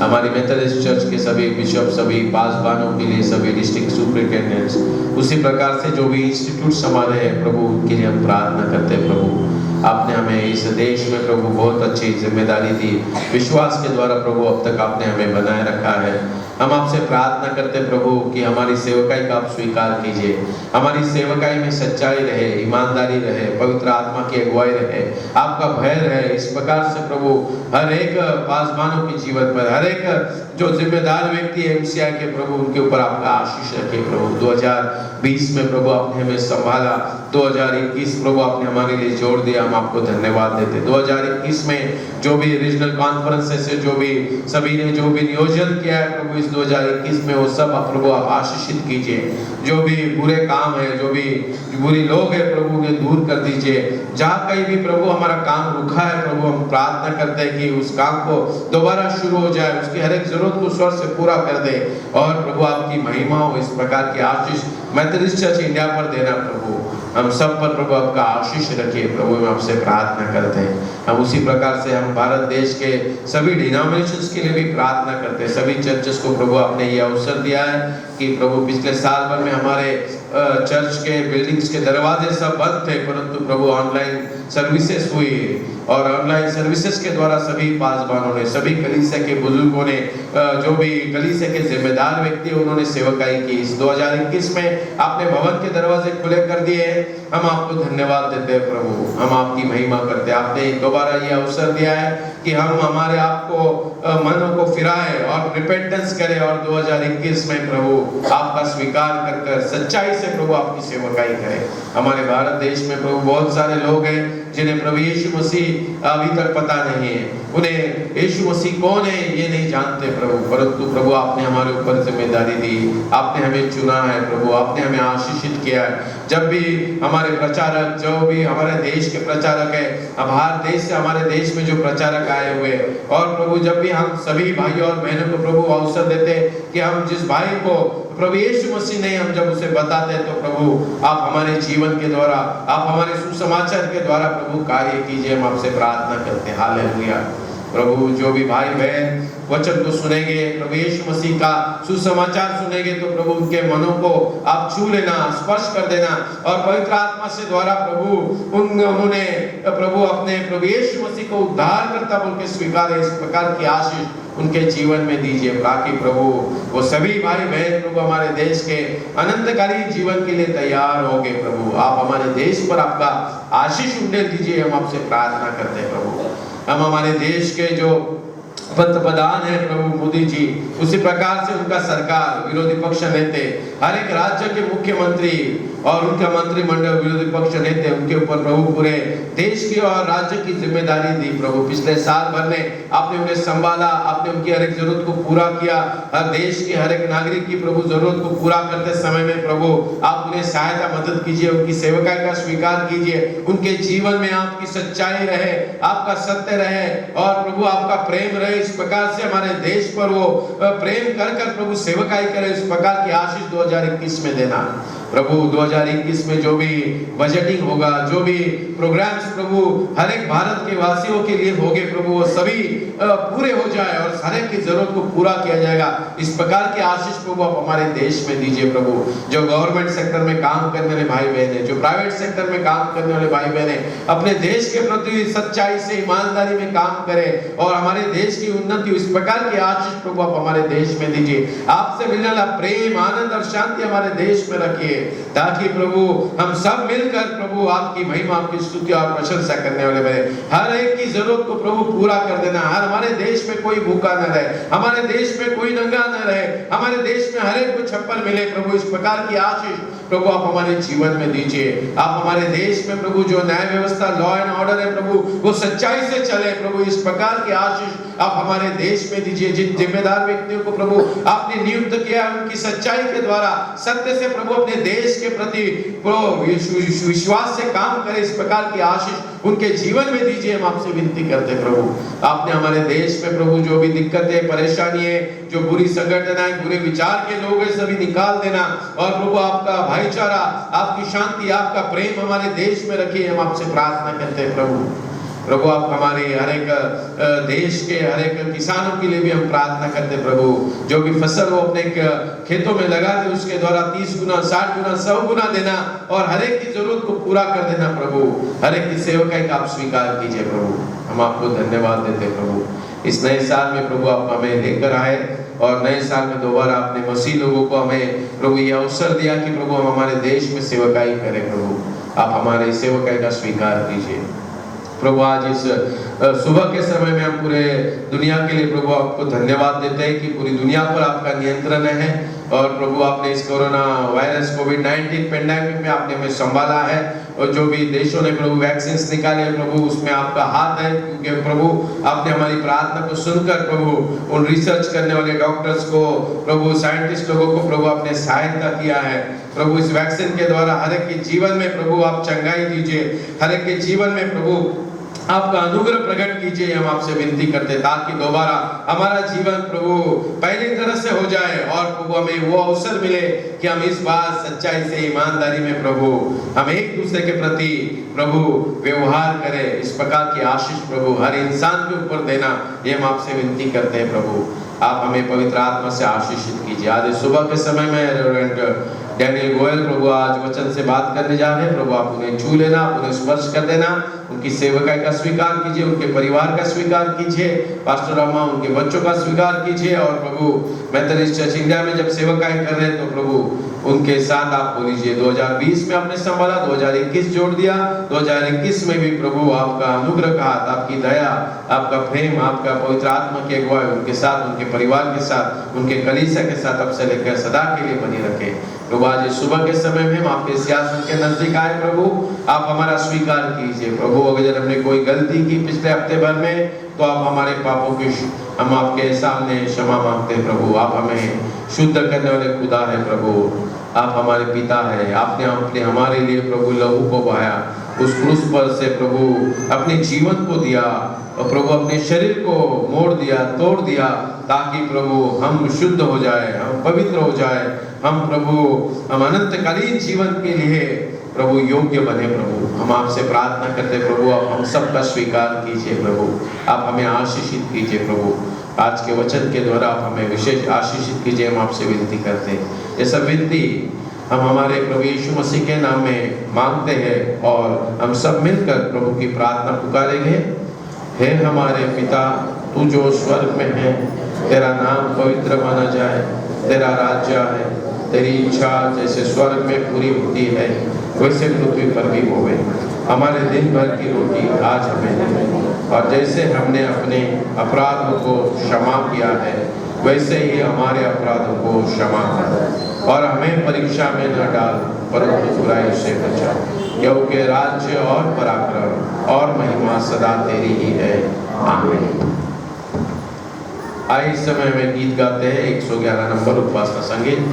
Speaker 1: हमारी मेथोडिस्ट चर्च के सभी बिशप, सभी पासबानों के लिए, सभी डिस्ट्रिक्ट सुपरिटेंडेंट्स, उसी प्रकार से जो भी इंस्टीट्यूट हमारे हैं प्रभु उनके लिए हम प्रार्थना करते हैं प्रभु। आपने हमें इस देश में प्रभु बहुत अच्छी जिम्मेदारी दी, विश्वास के द्वारा प्रभु अब तक आपने हमें बनाए रखा है। हम आपसे प्रार्थना करते प्रभु कि हमारी सेवकाई का आप स्वीकार कीजिए, हमारी सेवकाई में सच्चाई रहे, ईमानदारी रहे, पवित्र आत्मा की अगुवाई रहे, आपका भय रहे। इस प्रकार से प्रभु हर एक पासबानों के जीवन पर, हर एक जो जिम्मेदार व्यक्ति है MCI के प्रभु उनके ऊपर आपका आशीष रखे प्रभु। 2020 में प्रभु आपने हमें संभाला, 2021 प्रभु आपने हमारे लिए जोड़ दिया, हम आपको धन्यवाद देते। 2021 में जो भी रीजनल कॉन्फ्रेंसेस से जो भी सभी ने जो भी नियोजन किया है प्रभु इस 2021 में, वो सब प्रभु आप आशीषित कीजिए। जो भी बुरे काम है, जो भी बुरी लोग है प्रभु उन्हें दूर कर दीजिए। जहाँ कहीं भी प्रभु हमारा काम रुका है प्रभु हम प्रार्थना करते हैं कि उस काम को दोबारा शुरू हो जाए, उसकी हर एक जरूरत को स्वर से पूरा कर दे, और प्रभु आपकी महिमा हो। इस प्रकार की आशीष मेथोडिस्ट चर्च इंडिया पर देना प्रभु, हम सब पर प्रभु आपका आशीष रखिए प्रभु, हम आपसे प्रार्थना करते हैं। हम उसी प्रकार से हम भारत देश के सभी डिनोमिनेशंस के लिए भी प्रार्थना करते हैं। सभी चर्चेस को प्रभु आपने ये अवसर दिया है कि प्रभु पिछले साल भर में हमारे चर्च के बिल्डिंग्स के दरवाजे सब बंद थे, परंतु प्रभु ऑनलाइन सर्विसेज हुई, और ऑनलाइन सर्विसेज के द्वारा सभी पासबानों ने, सभी कलीसिया के बुजुर्गों ने, जो भी कलीसिया के जिम्मेदार व्यक्ति उन्होंने सेवकाई की। इस 2021 में आपने भवन के दरवाजे खुले कर दिए, हम आपको धन्यवाद देते हैं प्रभु, हम आपकी महिमा करते हैं। आपने दोबारा ये अवसर दिया है कि हम हमारे आप को मनों को फिराएं और रिपेंटेंस करें, और 2021 में प्रभु आपका स्वीकार कर सच्चाई से प्रभु आपकी सेवकाई करें। हमारे भारत देश में प्रभु बहुत सारे लोग हैं जिन्हें प्रभु यीशु मसीह अभी तक पता नहीं है, उन्हें यीशु मसीह कौन है ये नहीं जानते प्रभु, परंतु प्रभु आपने हमारे ऊपर जिम्मेदारी दी, आपने हमें चुना है प्रभु, आपने हमें आशीषित किया है। जब भी हमारे प्रचारक, जो भी हमारे देश के प्रचारक है, बाहर देश से हमारे देश में जो प्रचारक आए हुए, और प्रभु जब भी हम सभी भाइयों और बहनों को प्रभु अवसर देते कि हम जिस भाई को प्रभु यीशु मसीह नहीं, हम जब उसे बताते हैं तो प्रभु आप हमारे जीवन के द्वारा, आप हमारे सुसमाचार के द्वारा प्रभु कार्य कीजिए, हम आपसे प्रार्थना करते हैं। हालेलुया। प्रभु जो भी भाई बहन वचन को सुनेंगे, प्रभु यीशु मसीह का सुसमाचार सुनेंगे, तो प्रभु उनके मनों को आप छू लेना, स्पर्श कर देना और पवित्र आत्मा से द्वारा प्रभु उन्होंने प्रभु अपने प्रभु यीशु मसीह को उद्धार करता बोल के स्वीकार, इस प्रकार की आशीष उनके जीवन में दीजिए, ताकि प्रभु वो सभी भाई बहन प्रभु हमारे देश के अनंतकालीन जीवन के लिए तैयार होंगे। प्रभु आप हमारे देश पर आपका आशीष उंडेल दीजिए, हम आपसे प्रार्थना करते हैं। प्रभु हम हमारे देश के जो पंतप्रधान है प्रभु मोदी जी, उसी प्रकार से उनका सरकार, विरोधी पक्ष नेते, हर एक राज्य के मुख्यमंत्री और उनका मंत्रिमंडल, विरोधी पक्ष नेते, उनके ऊपर प्रभु पूरे देश की और राज्य की जिम्मेदारी दी। प्रभु पिछले साल भर में आपने उन्हें संभाला, आपने उनकी हर एक जरूरत को पूरा किया, हर देश की हर एक नागरिक की प्रभु जरूरत को पूरा करते समय में प्रभु आप उन्हें सहायता मदद कीजिए, उनकी सेवकाई का स्वीकार कीजिए, उनके जीवन में आपकी सच्चाई रहे, आपका सत्य रहे और प्रभु आपका प्रेम रहे। इस प्रकार से हमारे देश पर वो प्रेम कर कर प्रभु सेवकाई करे, इस प्रकार की आशीष 2021 में देना। प्रभु 2021 में जो भी बजटिंग होगा, जो भी प्रोग्राम्स प्रभु हर एक भारत के वासियों के लिए होंगे, प्रभु वो सभी पूरे हो जाए और हर एक की जरूरत को पूरा किया जाएगा। इस प्रकार की आशीष प्रभु आप हमारे देश में दीजिए। प्रभु जो गवर्नमेंट सेक्टर में काम करने वाले भाई बहन है, जो प्राइवेट सेक्टर में काम करने वाले भाई बहन है, अपने देश के प्रति सच्चाई से ईमानदारी में काम करें और हमारे देश की उन्नति, इस प्रकार की आशीष प्रभु आप हमारे देश में दीजिए। आपसे मिलने वाला प्रेम, आनंद और शांति हमारे देश में रखिए, ताकि प्रभु हम सब मिलकर प्रभु आपकी महिमा, आपकी स्तुति और प्रशंसा करने वाले बने। हर एक की जरूरत को प्रभु पूरा कर देना। हर हमारे देश में कोई भूखा न रहे, हमारे देश में कोई नंगा न रहे, हमारे देश में हर एक को छप्पर मिले। प्रभु इस प्रकार की आशीष प्रभु आप हमारे जीवन में दीजिए। आप हमारे देश में प्रभु जो न्याय व्यवस्था, लॉ एंड ऑर्डर है प्रभु, वो सच्चाई से चले। प्रभु इस प्रकार की आशीष आप हमारे देश में दीजिए। जिन जिम्मेदार व्यक्तियों को प्रभु आपने नियुक्त किया, उनकी सच्चाई के द्वारा सत्य से प्रभु अपने देश के प्रति विश्वास से काम करे, इस प्रकार की आशीष उनके जीवन में दीजिए। हम आपसे विनती करते प्रभु, आपने हमारे देश में प्रभु जो भी दिक्कतें, परेशानी है, जो बुरी संगठनाएं, बुरे विचार के लोग हैं, सभी निकाल देना और प्रभु आपका भाईचारा, आपकी शांति, आपका प्रेम हमारे देश में रखिए। हम आपसे प्रार्थना करते हैं प्रभु आप हमारे हर एक देश के हर एक किसानों के लिए भी हम प्रार्थना करते प्रभु, जो भी फसल वो अपने खेतों में लगाते उसके द्वारा 30 गुना, 60 गुना, 100 गुना देना और हर एक की जरूरत को पूरा कर देना। प्रभु हर एक की सेवकाई का आप स्वीकार कीजिए। प्रभु हम आपको धन्यवाद देते प्रभु, इस नए साल में प्रभु आप हमें लेकर आए और नए साल में दोबारा आपने मसीह लोगों को हमें प्रभु ये अवसर दिया कि प्रभु हम हमारे देश में सेवकाई करें। प्रभु आप हमारे सेवकाई का स्वीकार कीजिए। प्रभु आज इस सुबह के समय में हम पूरे दुनिया के लिए प्रभु आपको धन्यवाद देते हैं कि पूरी दुनिया पर आपका नियंत्रण है और प्रभु आपने इस कोरोना वायरस कोविड-19 पेंडेमिक में आपने हमें संभाला है और जो भी देशों ने प्रभु वैक्सीन निकाले प्रभु उसमें आपका हाथ है, क्योंकि प्रभु आपने हमारी प्रार्थना को सुनकर प्रभु उन रिसर्च करने वाले डॉक्टर्स को, प्रभु साइंटिस्ट लोगों को प्रभु आपने सहायता किया है। प्रभु इस वैक्सीन के द्वारा हर एक के जीवन में प्रभु आप चंगाई दीजिए, हर एक के जीवन में प्रभु आपका अनुग्रह प्रकट कीजिए। हम आपसे विनती करते ताकि दोबारा हमारा जीवन प्रभु पहली तरह से हो जाए और प्रभु हमें वो अवसर मिले कि हम इस बात सच्चाई से, ईमानदारी में प्रभु हम एक दूसरे के प्रति प्रभु व्यवहार करें। इस प्रकार की आशीष प्रभु हर इंसान के ऊपर देना, ये हम आपसे विनती करते हैं। प्रभु आप हमें पवित्र आत्मा से आशीषित कीजिए। आज सुबह के समय में रेवरेंड डैनियल गोयल प्रभु आज वचन से बात करने जा रहे हैं। प्रभु आप उन्हें छू लेना, उन्हें स्पर्श कर देना, उनकी सेवकाई का स्वीकार कीजिए, उनके परिवार का स्वीकार कीजिए, पास्टर रामा उनके बच्चों का स्वीकार कीजिए और प्रभु मेथोडिस्ट चर्च इंडिया में जब सेवकाई कर रहे हैं तो प्रभु उनके साथ आप बोलिए। 2020 में आपने संभाला, 2021 जोड़ दिया, 2021 में भी प्रभु आपका अनुग्रह का हाथ, आपकी दया, आपका प्रेम, आपका पवित्र आत्मा की अगुवाई उनके साथ, उनके परिवार के साथ, उनके कलीसिया के साथ अब से लेकर सदा के लिए बनी रखे। प्रभु आज सुबह के समय में हम आपके सिंहासन के नजदीक आए। प्रभु आप हमारा स्वीकार कीजिए। प्रभु अगर हमने कोई गलती की पिछले हफ्ते भर में तो आप हमारे पापों की हम आपके सामने क्षमा मांगते हैं। प्रभु आप हमें शुद्ध करने वाले खुदा है। प्रभु आप हमारे पिता है। आपने हमारे लिए प्रभु लहू को बहाया, उस क्रूस पर से प्रभु अपने जीवन को दिया और प्रभु अपने शरीर को मोड़ दिया, तोड़ दिया, ताकि प्रभु हम शुद्ध हो जाए, हम पवित्र हो जाए, हम प्रभु हम अनंतकालीन जीवन के लिए प्रभु योग्य बने। प्रभु हम आपसे प्रार्थना करते प्रभु, आप हम सबका स्वीकार कीजिए प्रभु, आप हमें आशीषित कीजिए प्रभु। आज के वचन के द्वारा आप हमें विशेष आशीषित कीजिए, हम आपसे विनती करते हैं। ये सब विनती हम हमारे प्रभु यीशु मसीह के नाम में मांगते हैं और हम सब मिलकर प्रभु की प्रार्थना पुकारेंगे। हे हमारे पिता, तू जो स्वर्ग में है, तेरा नाम पवित्र माना जाए, तेरा राज्य आए, तेरी इच्छा जैसे स्वर्ग में पूरी होती है वैसे पृथ्वी पर भी होवे। हमारे दिन भर की रोटी आज हमें दे, और जैसे हमने अपने अपराधों को क्षमा किया है वैसे ही हमारे अपराधों को क्षमा कर, और हमें परीक्षा में न डाल परंतु बुराई से बचा, क्योंकि राज्य और पराक्रम और महिमा सदा तेरी ही है। आमीन। इस समय में गीत गाते हैं 111 नंबर उपासना संगीत।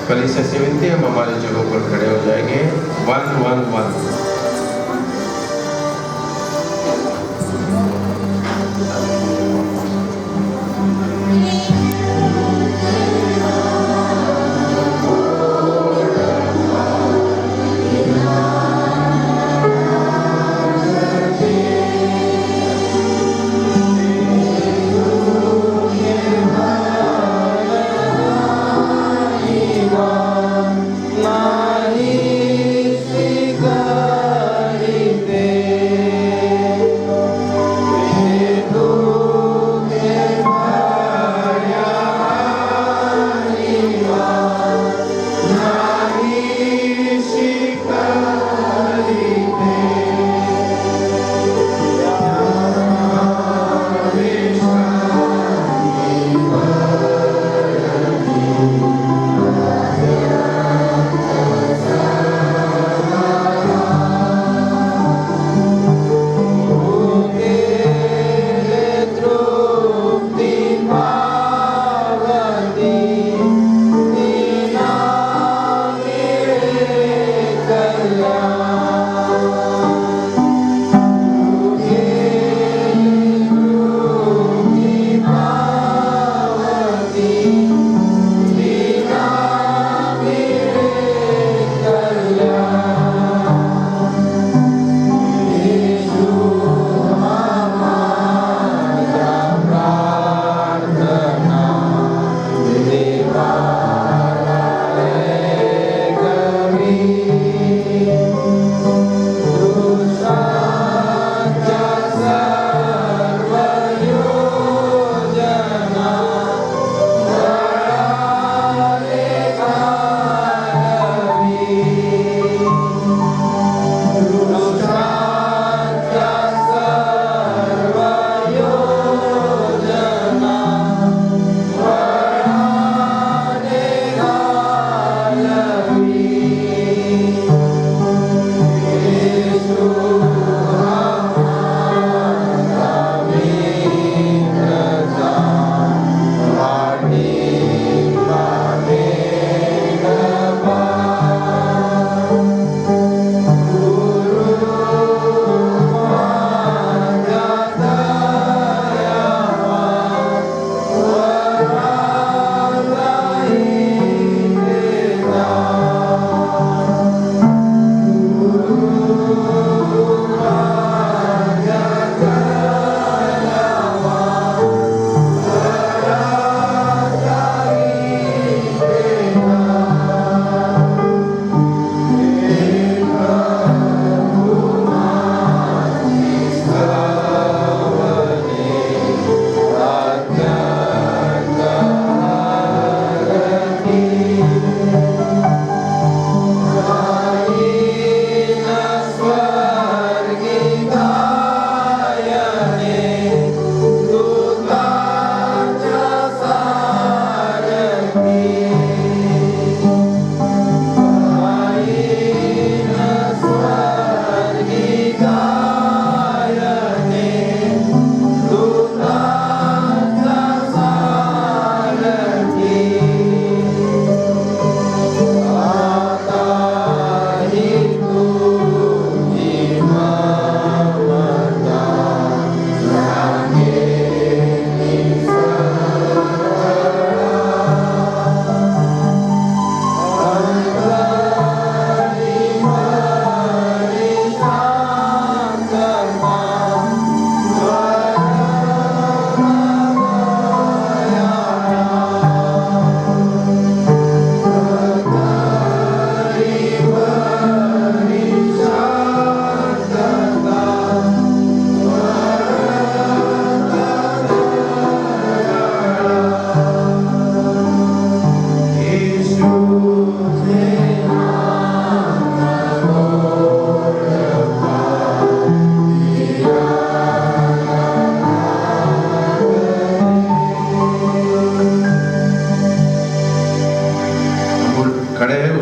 Speaker 1: कलीसिया से विनती, हम हमारे जगहों पर खड़े हो जाएंगे। 111।
Speaker 2: Mahi Sika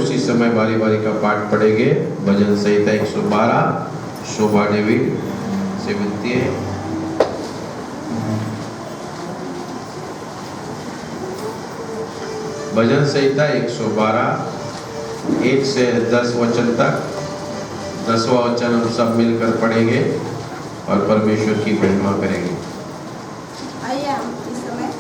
Speaker 1: उसी समय बारी बारी का पाठ पढ़ेंगे। भजन संहिता 112 शोभा देवी से विनती है। भजन संहिता 112 1 से 10 वचन तक, 10वां वचन हम सब मिलकर पढ़ेंगे और परमेश्वर की महिमा करेंगे।
Speaker 2: आइए हम इस समय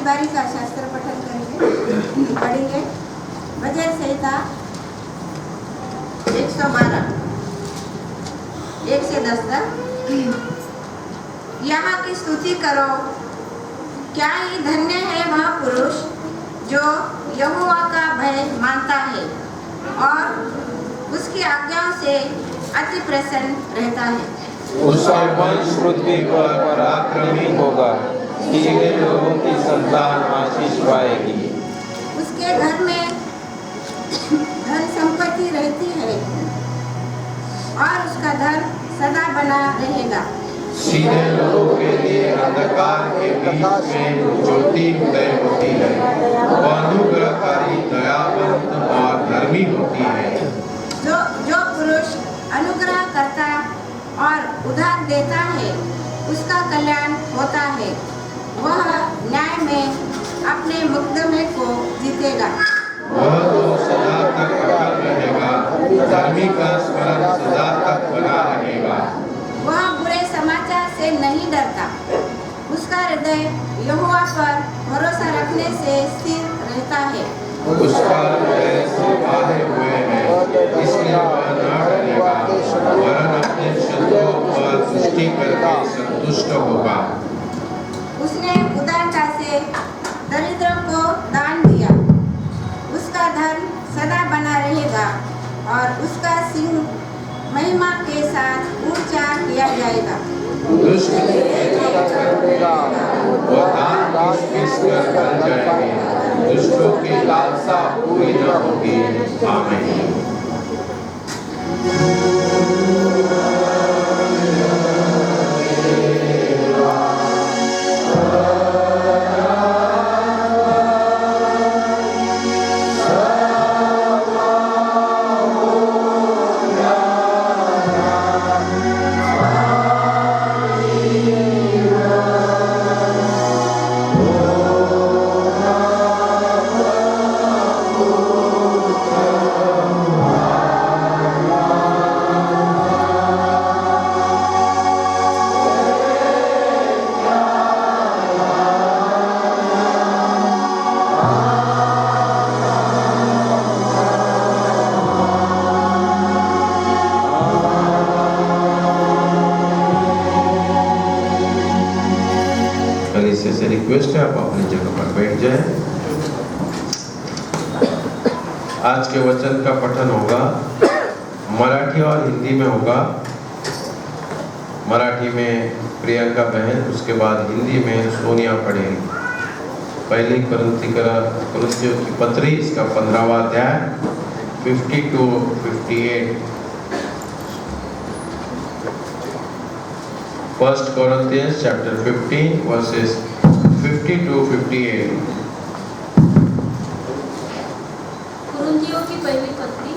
Speaker 2: बारी का शास्त्र पठन करेंगे, पढ़ेंगे। भजन संहिता 112 1 से 10 तक। यहाँ की स्तुति करो, क्या ही धन्य है वह पुरुष जो यहोवा का भय मानता है और उसकी आज्ञाओं से अति प्रसन्न रहता है।
Speaker 3: उसका वंश पृथ्वी पर पराक्रमी होगा, सीधे लोगों की संतान आशीष पाएगी।
Speaker 2: उसके घर में धन संपत्ति रहती है और उसका धन सदा बना रहेगा।
Speaker 1: सीधे लोगों के लिए अंधकार के बीच में ज्योति उदय होती है। वह अनुग्रहकारी, दयावंत और धर्मी होती है।
Speaker 2: जो पुरुष अनुग्रह करता और उधार देता है उसका कल्याण होता है। वह न्याय में अपने मुकदमे को जीतेगा।
Speaker 1: वह तो सदा तक अटल रहेगा, धर्मी का स्मरण सदा तक बना रहेगा।
Speaker 2: वह बुरे समाचार से नहीं डरता, उसका हृदय यहोवा पर भरोसा रखने से स्थिर रहता है।
Speaker 1: उसका हृदय से बांधे हुए है, इसलिए वह न डरेगा, वरन अपने शत्रुओं पर दृष्टि करके संतुष्ट होगा।
Speaker 2: उसने उदारता से दरिद्रों को दान दिया, उसका धन सदा बना रहेगा और उसका सिंह महिमा के साथ ऊंचा किया जाएगा।
Speaker 1: दुष्ट वो दान पीस कर बन जाएंगे, दुष्टों की लालसा पूरी न होगी। आमीन। रिक्वेस्ट है आप अपनी जगह पर बैठ जाएं। आज के वचन का पठन होगा, मराठी और हिंदी में होगा। मराठी में प्रियंका बहन, उसके बाद हिंदी में सोनिया पढ़ेगी। पहली कुरिन्थियों की पत्री, इसका 15वां अध्याय 50 to 58। First Corinthians chapter 15 verses 50 to 58।
Speaker 4: कुरिन्थियों की पहली पत्री,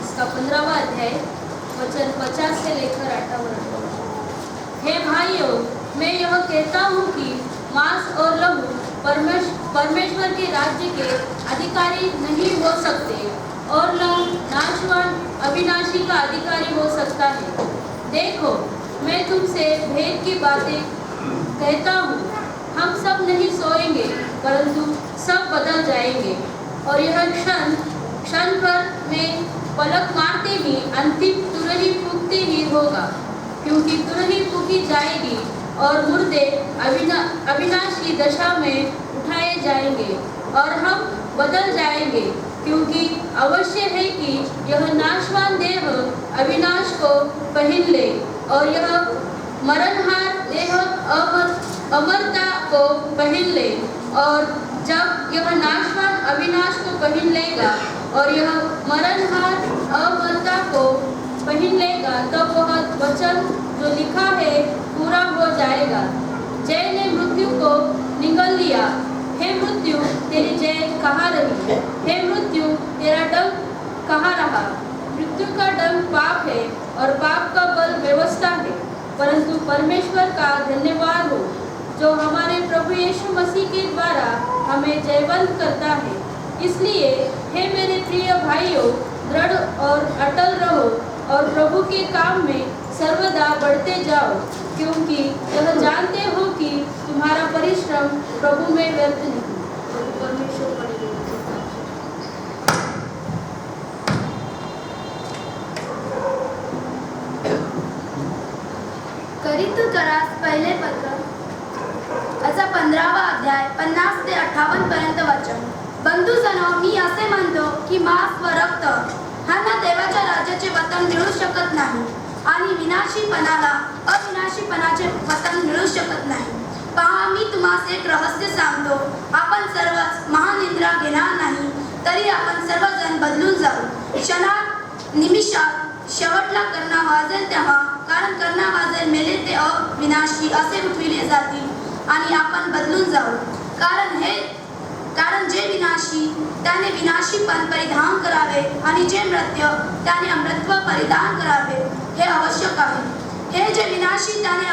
Speaker 4: इसका 15वां अध्याय वचन 50 से लेकर 58। हे भाइयों, मैं यह कहता हूँ कि मांस और लहू परमेश्वर के राज्य के अधिकारी नहीं हो सकते, और लहू नाशवान अविनाशी का अधिकारी हो सकता है। देखो, मैं तुमसे भेद की बातें कहता हूँ। हम सब नहीं सोएंगे, परंतु सब बदल जाएंगे, और यह क्षण भर में पलक मारते ही अंतिम तुरही फूंकते ही होगा। क्योंकि तुरही फूंकी जाएगी और मुर्दे अविनाशी दशा में उठाए जाएंगे, और हम बदल जाएंगे। क्योंकि अवश्य है कि यह नाशवान देह अविनाश को पहन ले, और यह मरणहार देह अमरता को पहन ले। और जब यह नाशवान अविनाश को पहन लेगा और यह मरणहार अमरता को पहन लेगा, तब वह वचन जो लिखा है पूरा हो जाएगा। जय ने मृत्यु को निगल लिया, हे मृत्यु तेरी जय कहाँ रही? हे मृत्यु तेरा डंक कहाँ रहा? मृत्यु का डंक पाप है और पाप का बल व्यवस्था है, परंतु परमेश्वर का धन्यवाद हो जो हमारे प्रभु यीशु मसीह के द्वारा हमें जयवंत करता है। इसलिए हे मेरे प्रिय भाइयों, दृढ़ और अटल रहो और प्रभु के काम में सर्वदा बढ़ते जाओ, क्योंकि यह जानते हो कि तुम्हारा परिश्रम प्रभु में व्यर्थ नहीं। परमेश्वर पढ़ेगा।
Speaker 5: करिंथकरास पहिले पत्र याचा 15वा अध्याय 50 ते 58 पर्यंत वचन. बंधूजनो, मी असे म्हणतो की मांस व रक्त ह्यांना देवाच्या राज्याचे वतन मिळू शकत नाही आणि विनाशीपणाला अविनाशीपणाचे वतन मिळू शकत नाही. पहा, मी तुम्हास एक रहस्य सांगतो. आपण सर्वच महानिद्रा घेणार नाही, तरी आपण सर्वजण बदलून जाऊ. क्षणात, निमिषात, शेवटला करणा वाजेल तेव्हा, कारण करणा वाजेल मेले ते अविनाशी असे उठविले जातील आणि आपण बदलून जाऊ. कारण जे विनाशी त्याने विनाशीपण परिधान करावे आणि जे मृत्यू त्याने अमृतत्व परिधान करावे हे आवश्यक आहे. हे जे विनाशी त्याने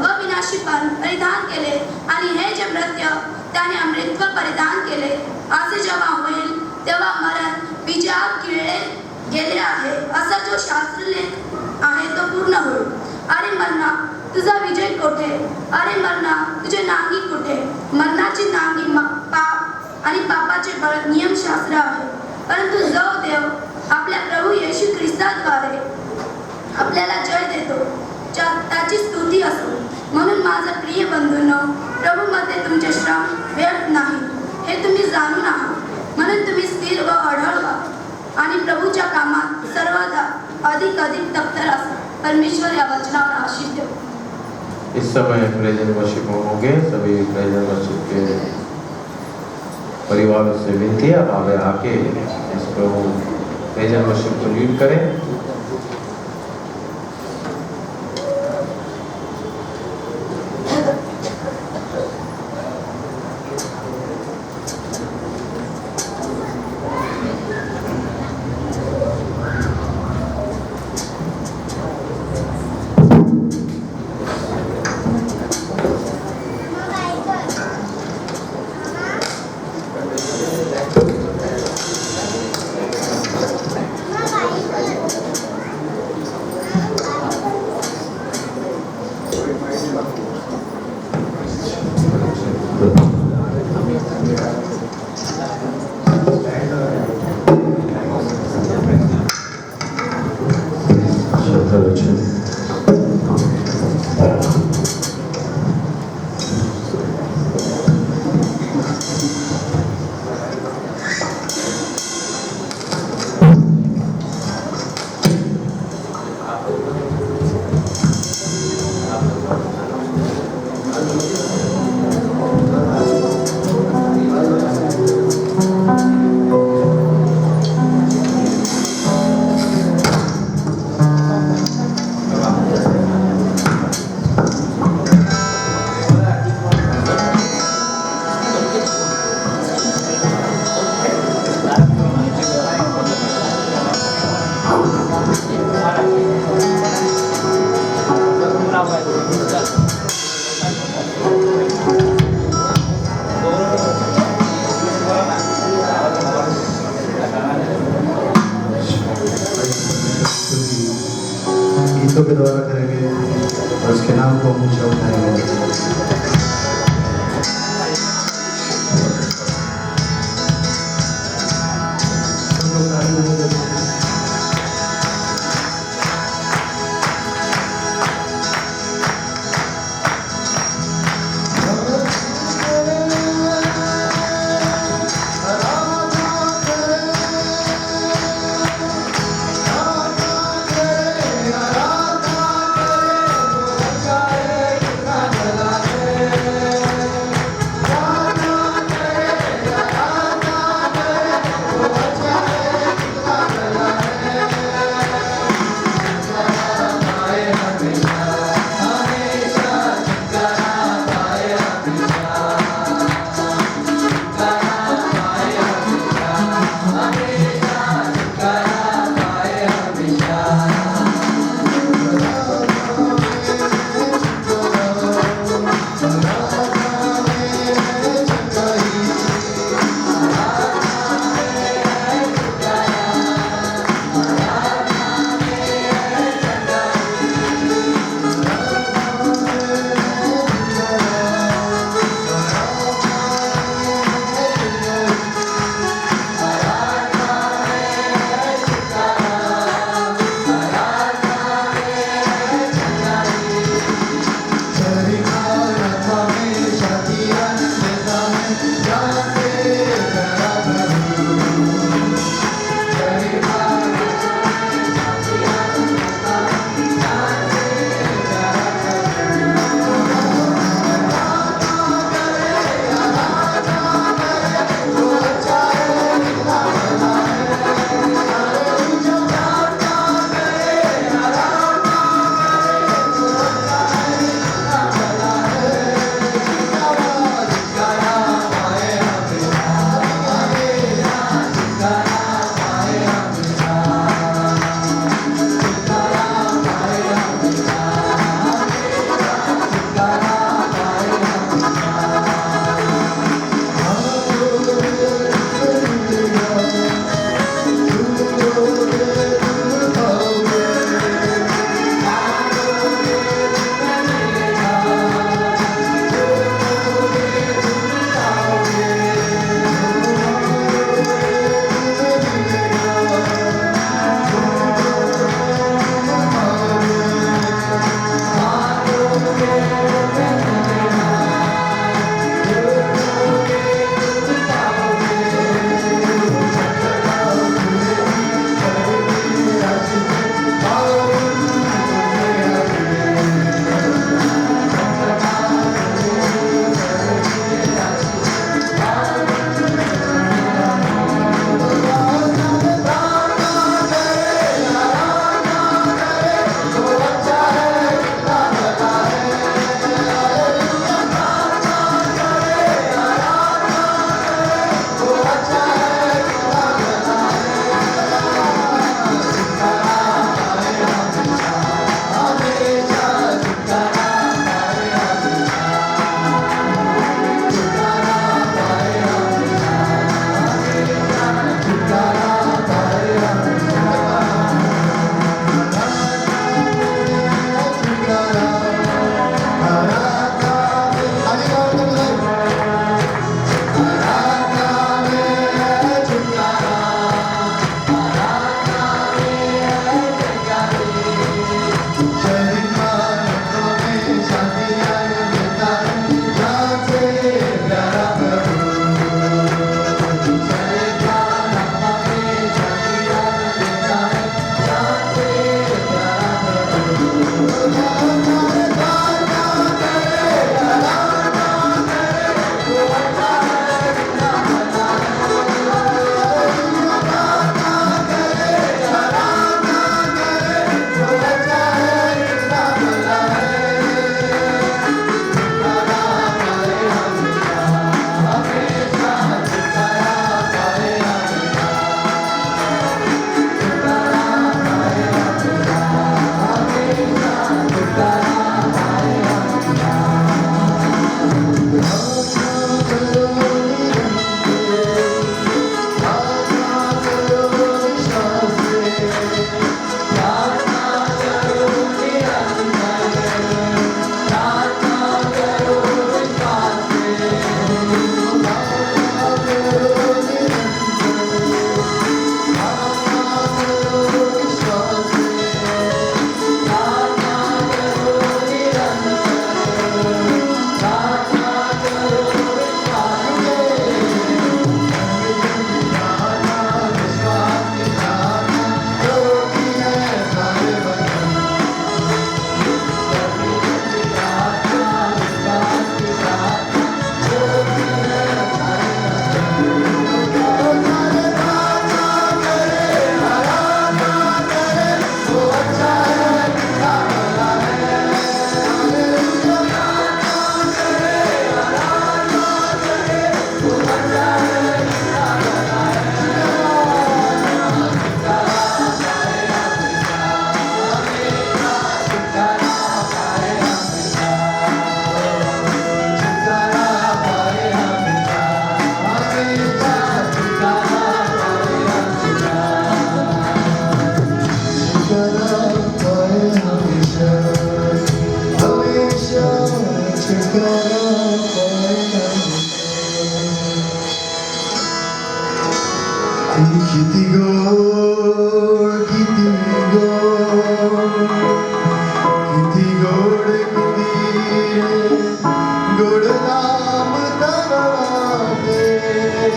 Speaker 5: अविनाशीपण परिधान केले आणि हे जे मृत्यू त्याने अमृतत्व परिधान केले. असे जेव्हा होईल तेव्हा मरण विजयात गेले आहे असा जो शास्त्रलेख आहे तो पूर्ण होईल. अरे मरणा, तुझा विजय कोठे? अरे मरणा, तुझे नांगी कुठे? मरणाची नांगी पाप आणि पापाचे बळ नियमशास्त्र आहे. परंतु जो देव आपल्या प्रभू येशू ख्रिस्ताद्वारे आपल्याला जय देतो त्याची स्तुती असो. म्हणून माझा प्रिय बंधूंनो, प्रभूमध्ये तुमचे श्रम व्यर्थ नाही हे तुम्ही जाणून आहात. म्हणून तुम्ही स्थिर व अढळ व्हा आणि प्रभूच्या कामात सर्वदा अधिक तत्पर असा. परमेश्वर या वचनावर आशीष देव.
Speaker 1: इस समय प्रेजेंट वर्शिप होंगे. सभी प्रेजेंट वर्शिप के परिवारों से विनती है, अब आके इस प्रेजेंट वर्शिप को लीड करें.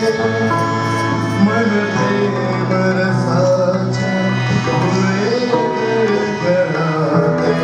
Speaker 6: मन प्रेम रसाच्या फुले गळगळाते.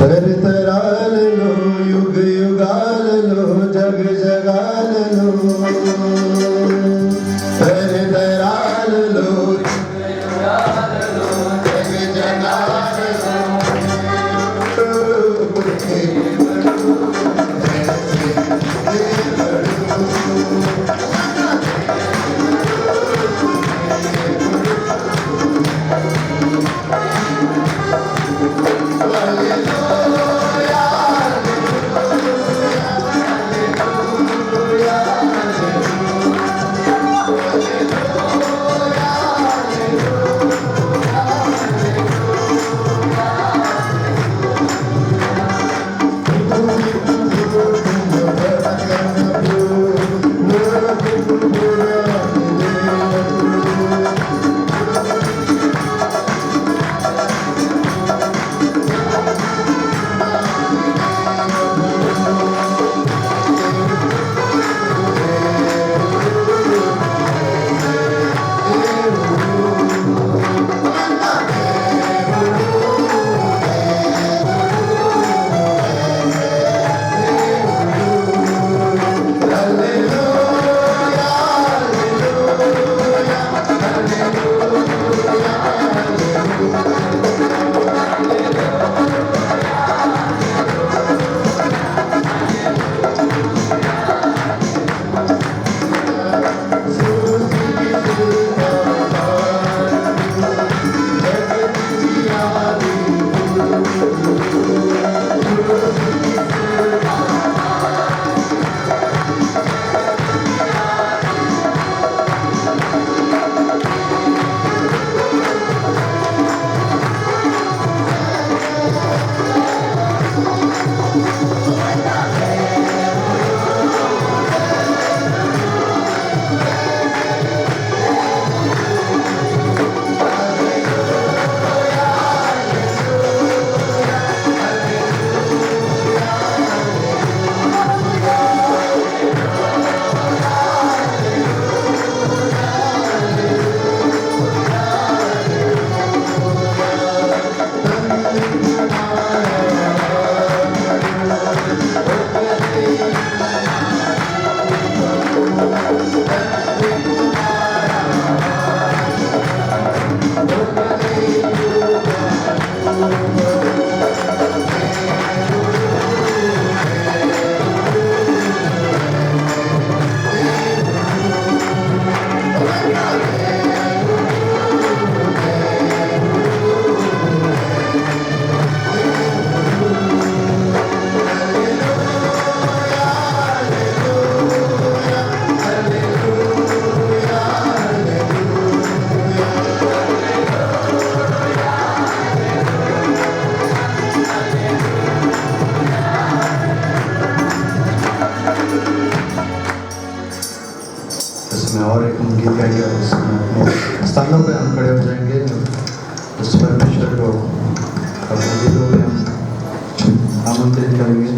Speaker 6: तरतराललो युग युगाललो जग जगाललो तरतराललो युग युगाललो जग जगाललो इसमें और एक हम गीत गाएंगे और उसमें अपने स्थानों पे हम खड़े हो जाएंगे। उस परमेश्वर को अपने दिलों में हम आमंत्रित करेंगे।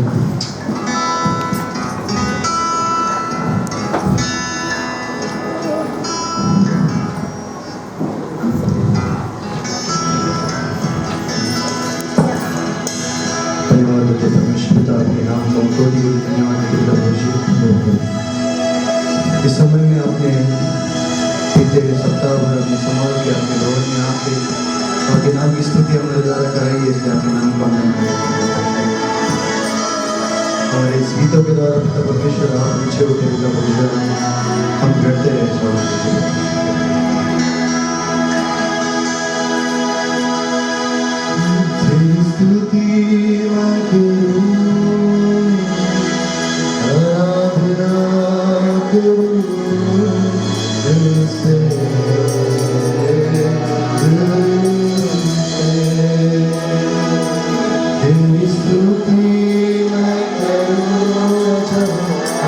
Speaker 6: धन्यवाद देते परमेश्वर पिता आपके नाम को कोटि कोटि धन्यवाद देते प्रभु जी। इस समय में आपने बीते सप्ताह भर अपने संभाल के आपके भवन में आके आपके नाम की स्तुति हमारे द्वारा कराई है, इसलिए आपके नाम को और इस गीतों के द्वारा पिता परमेश्वर आप पीछे होते पिता परमेश्वर हम करते रहे स्तुति मैं करूं, आराधना करूं दिल से, तेरी स्तुति मैं करूं,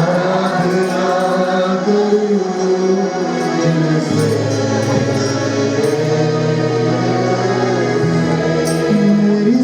Speaker 6: आराधना करूं दिल से। मेरी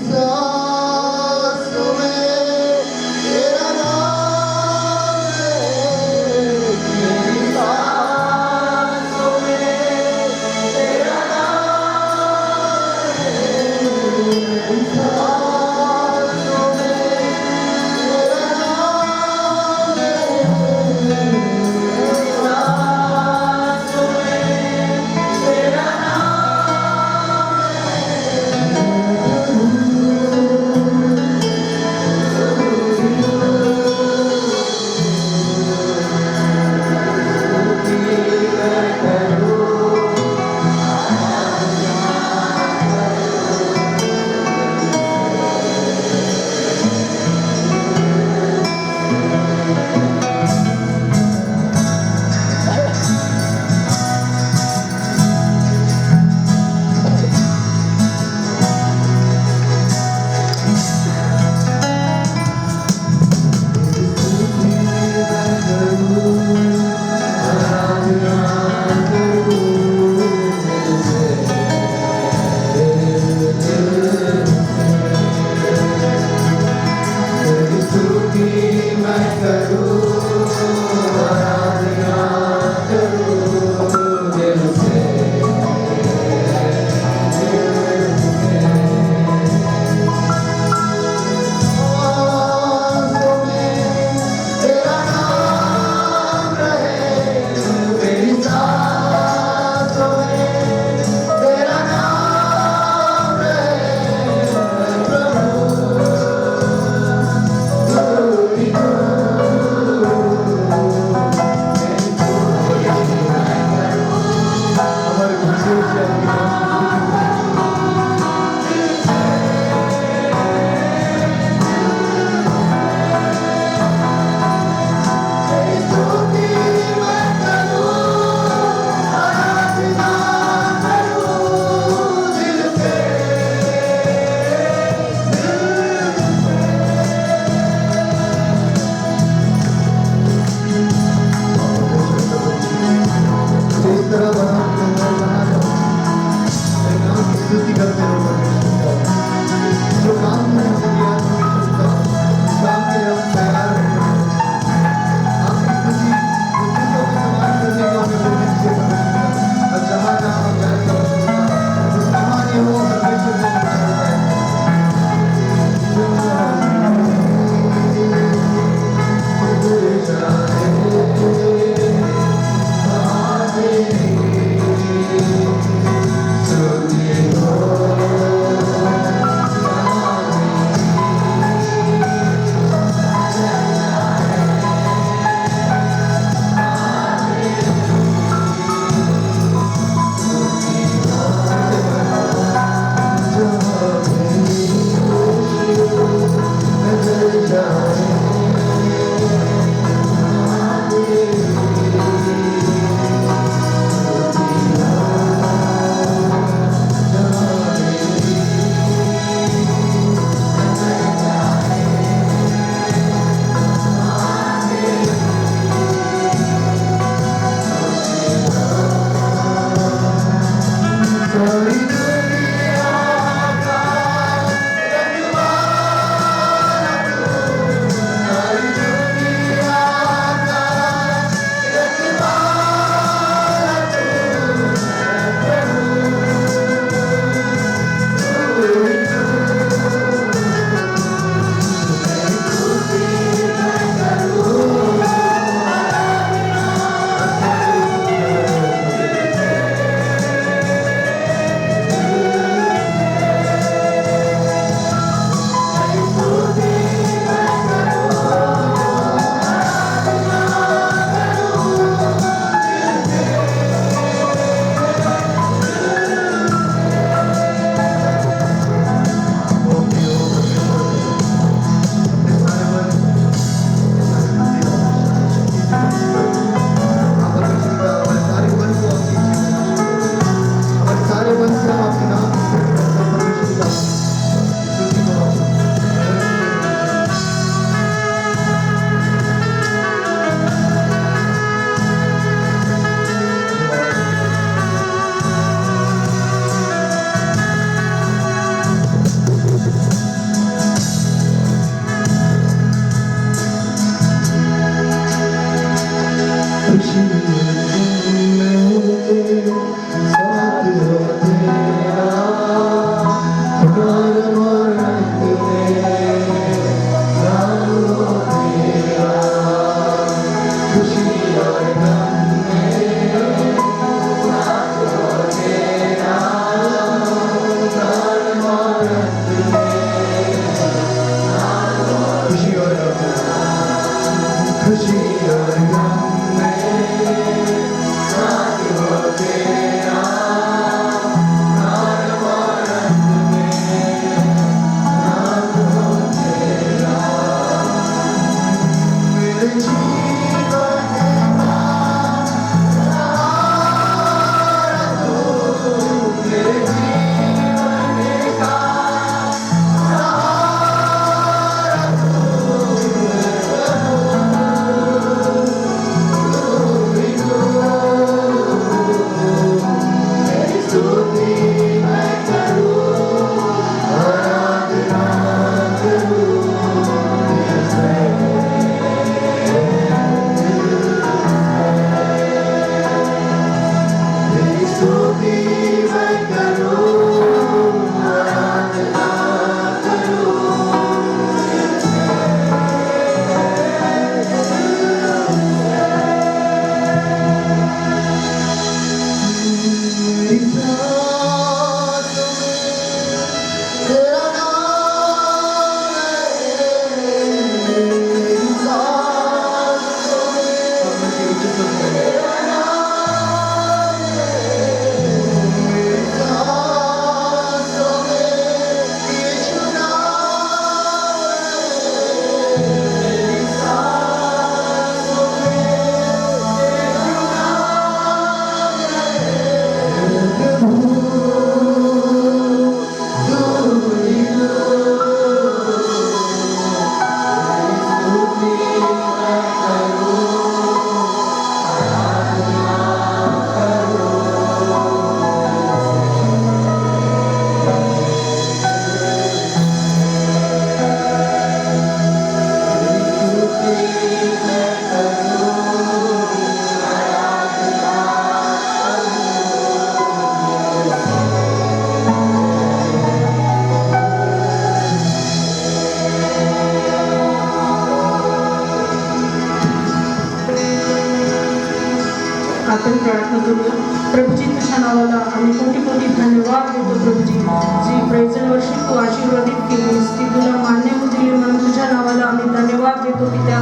Speaker 7: प्रार्थना करूया. प्रभूजी तुझ्या नावाला आम्ही कोटी कोटी धन्यवाद देतो प्रभूजी. जी प्रेझेंट वर्षी तू आशीर्वादित केलीस ती तुला मान्य दिली म्हणून तुझ्या नावाला आम्ही धन्यवाद देतो की त्या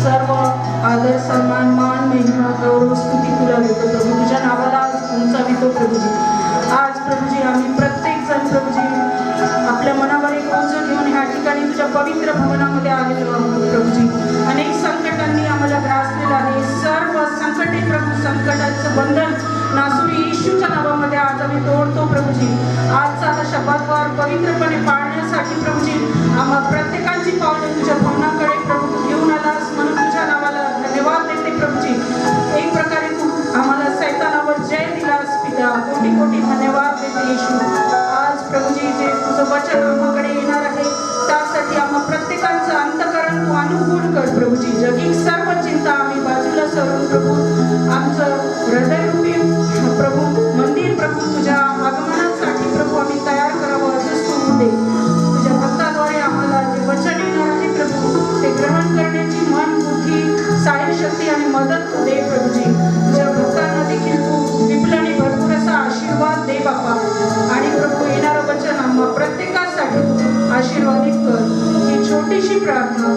Speaker 7: सर्व आदर सन्मान मान महिमा गौरव स्तुती तुला देतो प्रभू. तुझ्या नावाला आज उंचावितो प्रभूजी. आज प्रभूजी आम्ही प्रत्येक जण प्रभूजी आपल्या मनावर एक ओझ घेऊन ह्या ठिकाणी तुझ्या पवित्र भवनामध्ये आलेलो आहोत प्रभूजी. अनेक संकटांनी आम्हाला ग्रासलेलं आहे. सर्व संकटे प्रभू संकटाचं बंधन नासुरी येशूच्या नावामध्ये आज आम्ही तोडतो प्रभूजी. आजचा हा शब्दवार पवित्रपणे पाळण्यासाठी प्रभूजी आम्हा प्रत्येकाची पावले तुझ्या भवनाकडे प्रभू तू घेऊन आलास म्हणून तुझ्या नावाला धन्यवाद देते प्रभूजी. एक प्रकारे तू आम्हाला सैतानावर जय दिलास पिता. कोटी कोटी धन्यवाद देते येशू. आज प्रभूजी जे तुझं वचन आम्हाकडे येणार आहे त्यासाठी आम्हा प्रत्येकाचं अंतःकरण तू अनुकूल कर प्रभूजी. जगी सर्व चिंता आम्ही बाजूला सरून प्रभू आमचं हृदयरूपी प्रभू मंदिर प्रभू तुझ्या आगमनासाठी प्रभू आम्ही तयार करावं असं तू दे. तुझ्या भक्ताद्वारे आम्हाला जे वचन येणार आहे प्रभू ते ग्रहण करण्याची मन बुद्धी सारी शक्ती आणि मदत तू दे प्रभूजी. तुझ्या भक्तांना देखील तू विपुल आणि भरपूर असा आशीर्वाद दे बापा. आणि प्रभू येणारं वचन आम्हा प्रत्येकासाठी तू आशीर्वादित कर. ही छोटीशी प्रार्थना